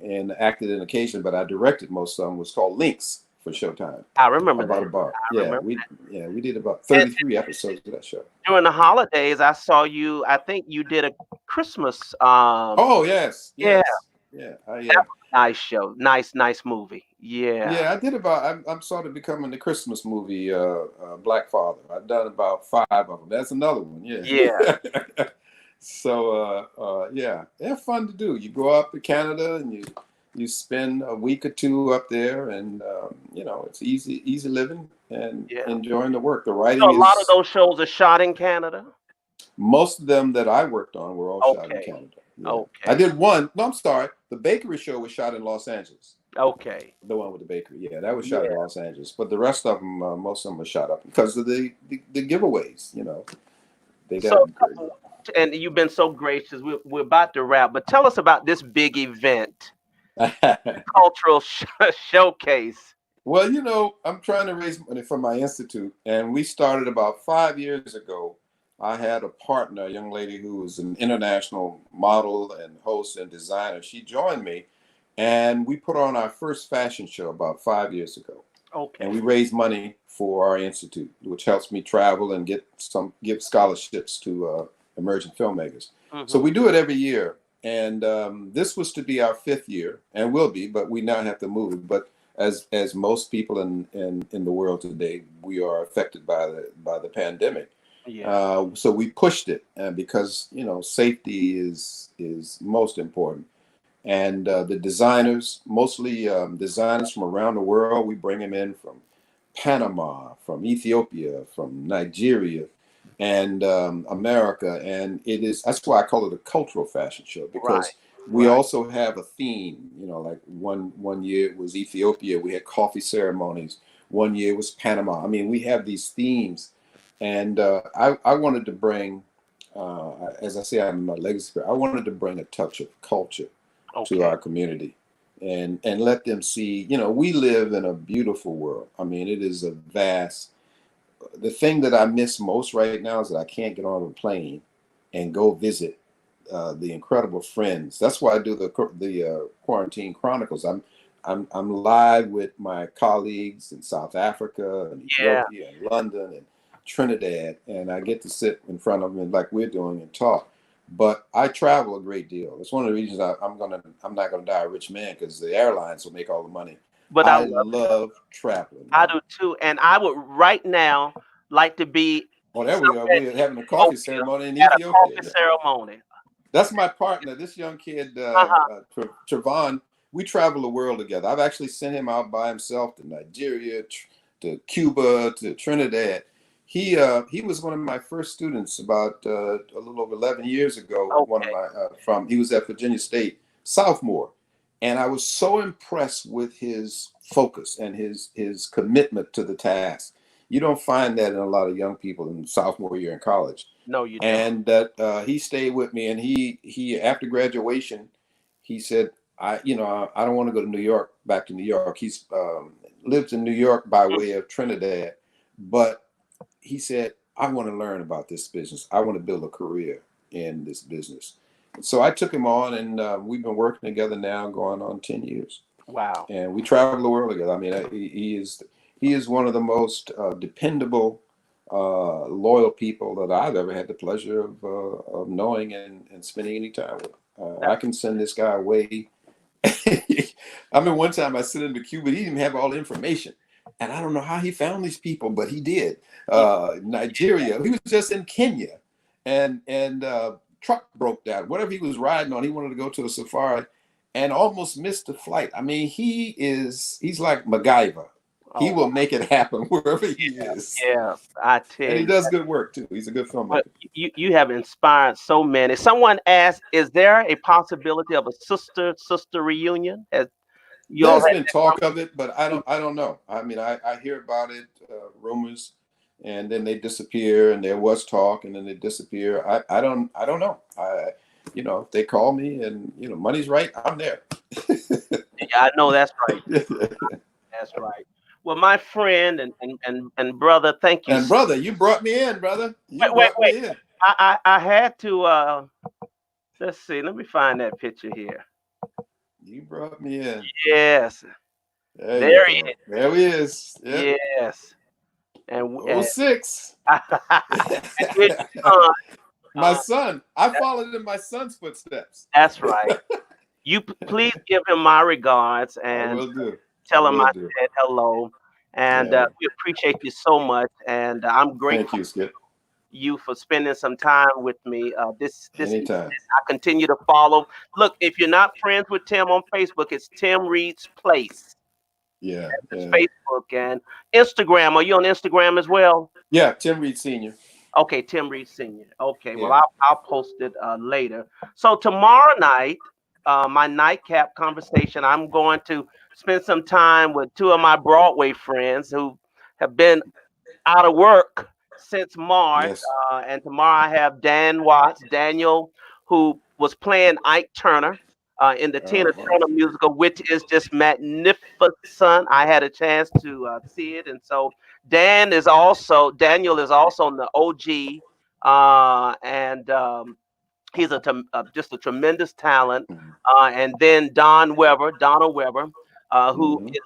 and acted in occasion, but I directed most of them, was called Links for Showtime.
I remember
About
that.
a bar.
I remember
We did about 33 episodes of that show.
During the holidays, I saw you. I think you did a Christmas.
Oh yes,
Yeah.
yeah.
That was a nice show. Nice movie. Yeah.
Yeah, I did about. I'm sort of becoming the Christmas movie Black Father. I've done about 5 of them. That's another one. Yeah.
Yeah.
So yeah, they're fun to do. You go up to Canada and you spend a week or 2 up there, and it's easy living and enjoying the work. The writing.
So a lot of those shows are shot in Canada.
Most of them that I worked on were all shot in Canada. Yeah.
Okay.
I did one. No, I'm sorry. The bakery show was shot in Los Angeles.
Okay.
The one with the bakery. Yeah, that was shot in Los Angeles. But the rest of them, most of them were shot up because of the giveaways. They got.
And you've been so gracious. We're about to wrap, but tell us about this big event, cultural showcase.
Well, I'm trying to raise money for my institute, and we started about 5 years ago. I had a partner, a young lady who was an international model and host and designer. She joined me, and we put on our first fashion show about 5 years ago.
Okay.
And we raised money for our institute, which helps me travel and give scholarships to emerging filmmakers.
Mm-hmm.
So we do it every year. And this was to be our 5th year, and will be, but we now have to move it. But as most people in the world today, we are affected by the pandemic.
Yeah.
So we pushed it because safety is most important. And the designers, mostly designers from around the world, we bring them in from Panama, from Ethiopia, from Nigeria, and America. And that's why I call it a cultural fashion show, because We also have a theme, you know, like one year it was Ethiopia. We had coffee ceremonies. One year it was Panama. I mean, we have these themes, and I wanted to bring, as I say, I'm in my legacy. I wanted to bring a touch of culture to
Okay.
our community, and let them see. You know, we live in a beautiful world. I mean, it is a vast. The thing that I miss most right now is that I can't get on a plane and go visit the incredible friends. That's why I do the Quarantine Chronicles. I'm live with my colleagues in South Africa and
Yeah.
Ethiopia and London and Trinidad, and I get to sit in front of them like we're doing and talk. But I travel a great deal. It's one of the reasons I'm not gonna die a rich man, because the airlines will make all the money.
But I
I
love it.
love traveling,
I
man.
do too. And I would right now like to be
Oh, there we are.
somewhere
We're
in
having a coffee
Ethiopia
ceremony in
at a
Ethiopia.
coffee
Yeah.
ceremony.
That's my partner, this young kid,
Uh-huh.
Trevon. We travel the world together. I've actually sent him out by himself to Nigeria, to Cuba, to Trinidad. He was one of my first students about a little over 11 years ago. One of
Okay.
my he was at Virginia State, sophomore, and I was so impressed with his focus and his commitment to the task. You don't find that in a lot of young people in sophomore year in college.
No, you don't.
And that he stayed with me, and he after graduation he said, I don't want to go to New York, back to New York. He's lives in New York by way of Trinidad, but he said, I want to learn about this business. I want to build a career in this business. So I took him on, and we've been working together now going on 10 years,
Wow.
and we travel the world together. I mean, he is one of the most dependable, loyal people that I've ever had the pleasure of knowing and spending any time with. I
That's
can send this guy away. I mean, one time I sent him to Cuba. He didn't have all the information, and I don't know how he found these people, but he did.
yeah.
Nigeria. He was just in Kenya, and truck broke down. Whatever he was riding on, he wanted to go to a safari, and almost missed the flight. I mean, he's like MacGyver. He
Oh, wow.
will make it happen wherever he is,
Yeah. I
and
tell
he
you.
does good work too. He's a good
Well,
filmmaker.
you have inspired so many. Someone asked, "Is there a possibility of a sister reunion?" As you all
There's
had
been
that
talk of
conversation.
it, but I don't know. I mean, I hear about it, rumors, and then they disappear, and there was talk, and then they disappear. I don't know. If they call me and money's right, I'm there.
Yeah, I know that's right. That's right. Well, my friend and brother, thank you.
And brother, you brought me in, brother. You
Wait, wait,
brought
wait.
me in.
I had to. Let's see. Let me find that picture here.
You brought me in.
Yes,
There you
there he
go. There he is. Yep.
is. Yes,
Oh
and
06.
and here's your son.
My
Uh,
son. I followed in my son's footsteps.
that's right. Please give him my regards
I
and
will do. I
tell him
will
I
do.
said hello. And
Yeah.
we appreciate you so much. And I'm
Thank
grateful
you, Skip.
to you for spending some time with me. This evening.
Anytime.
I continue to follow. Look, if you're not friends with Tim on Facebook, it's Tim Reid's Place.
Yeah.
It's
Yeah.
Facebook and Instagram. Are you on Instagram as well?
Yeah. Tim Reid Sr.
Okay, Tim Reid Sr. Okay, well,
Yeah.
I'll post it later. So tomorrow night, my nightcap conversation, I'm going to spend some time with two of my Broadway friends who have been out of work since March.
Yes.
And tomorrow I have Daniel, who was playing Ike Turner in the Tina
Wow.
Turner musical, which is just magnificent. I had a chance to see it, and so Daniel is also in the OG, and he's just a tremendous talent. And then Donald Weber, who
Mm-hmm.
is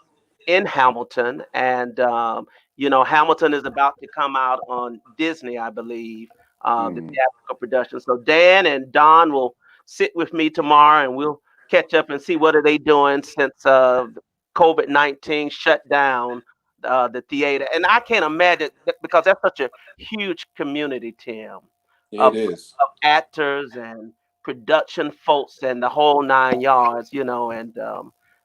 in Hamilton, and Hamilton is about to come out on Disney, I believe, the
Mm-hmm.
theatrical production. So Dan and Don will sit with me tomorrow, and we'll catch up and see what are they doing since COVID-19 shut down the theater. And I can't imagine because that's such a huge community, Tim,
It
of
is.
actors and production folks and the whole nine yards, and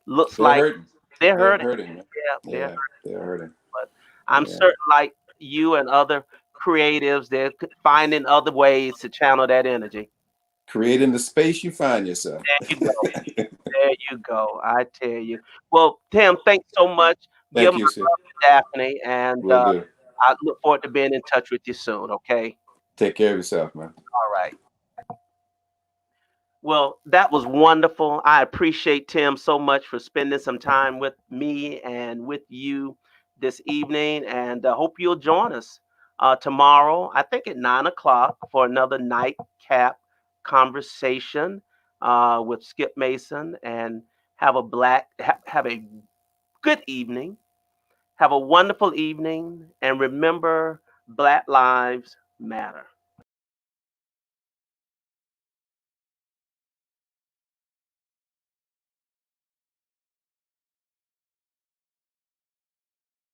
looks
They're
like
hurting.
they're
They're
hurting.
hurting, man.
Yeah, they're
Yeah. They're hurting.
but I'm
Yeah.
certain, like you and other creatives, they're finding other ways to channel that energy.
creating the space you find yourself.
There you go. There you go. I tell you. Well, Tim, thanks so much. Give
Thank
my
you, sir.
love to Daphne, and
Will do.
I look forward to being in touch with you soon. Okay.
Take care of yourself, man.
All right. Well, that was wonderful. I appreciate Tim so much for spending some time with me and with you this evening, and hope you'll join us tomorrow. I think at 9 o'clock for another nightcap conversation with Skip Mason, and have a good evening. Have a wonderful evening, and remember, Black Lives Matter.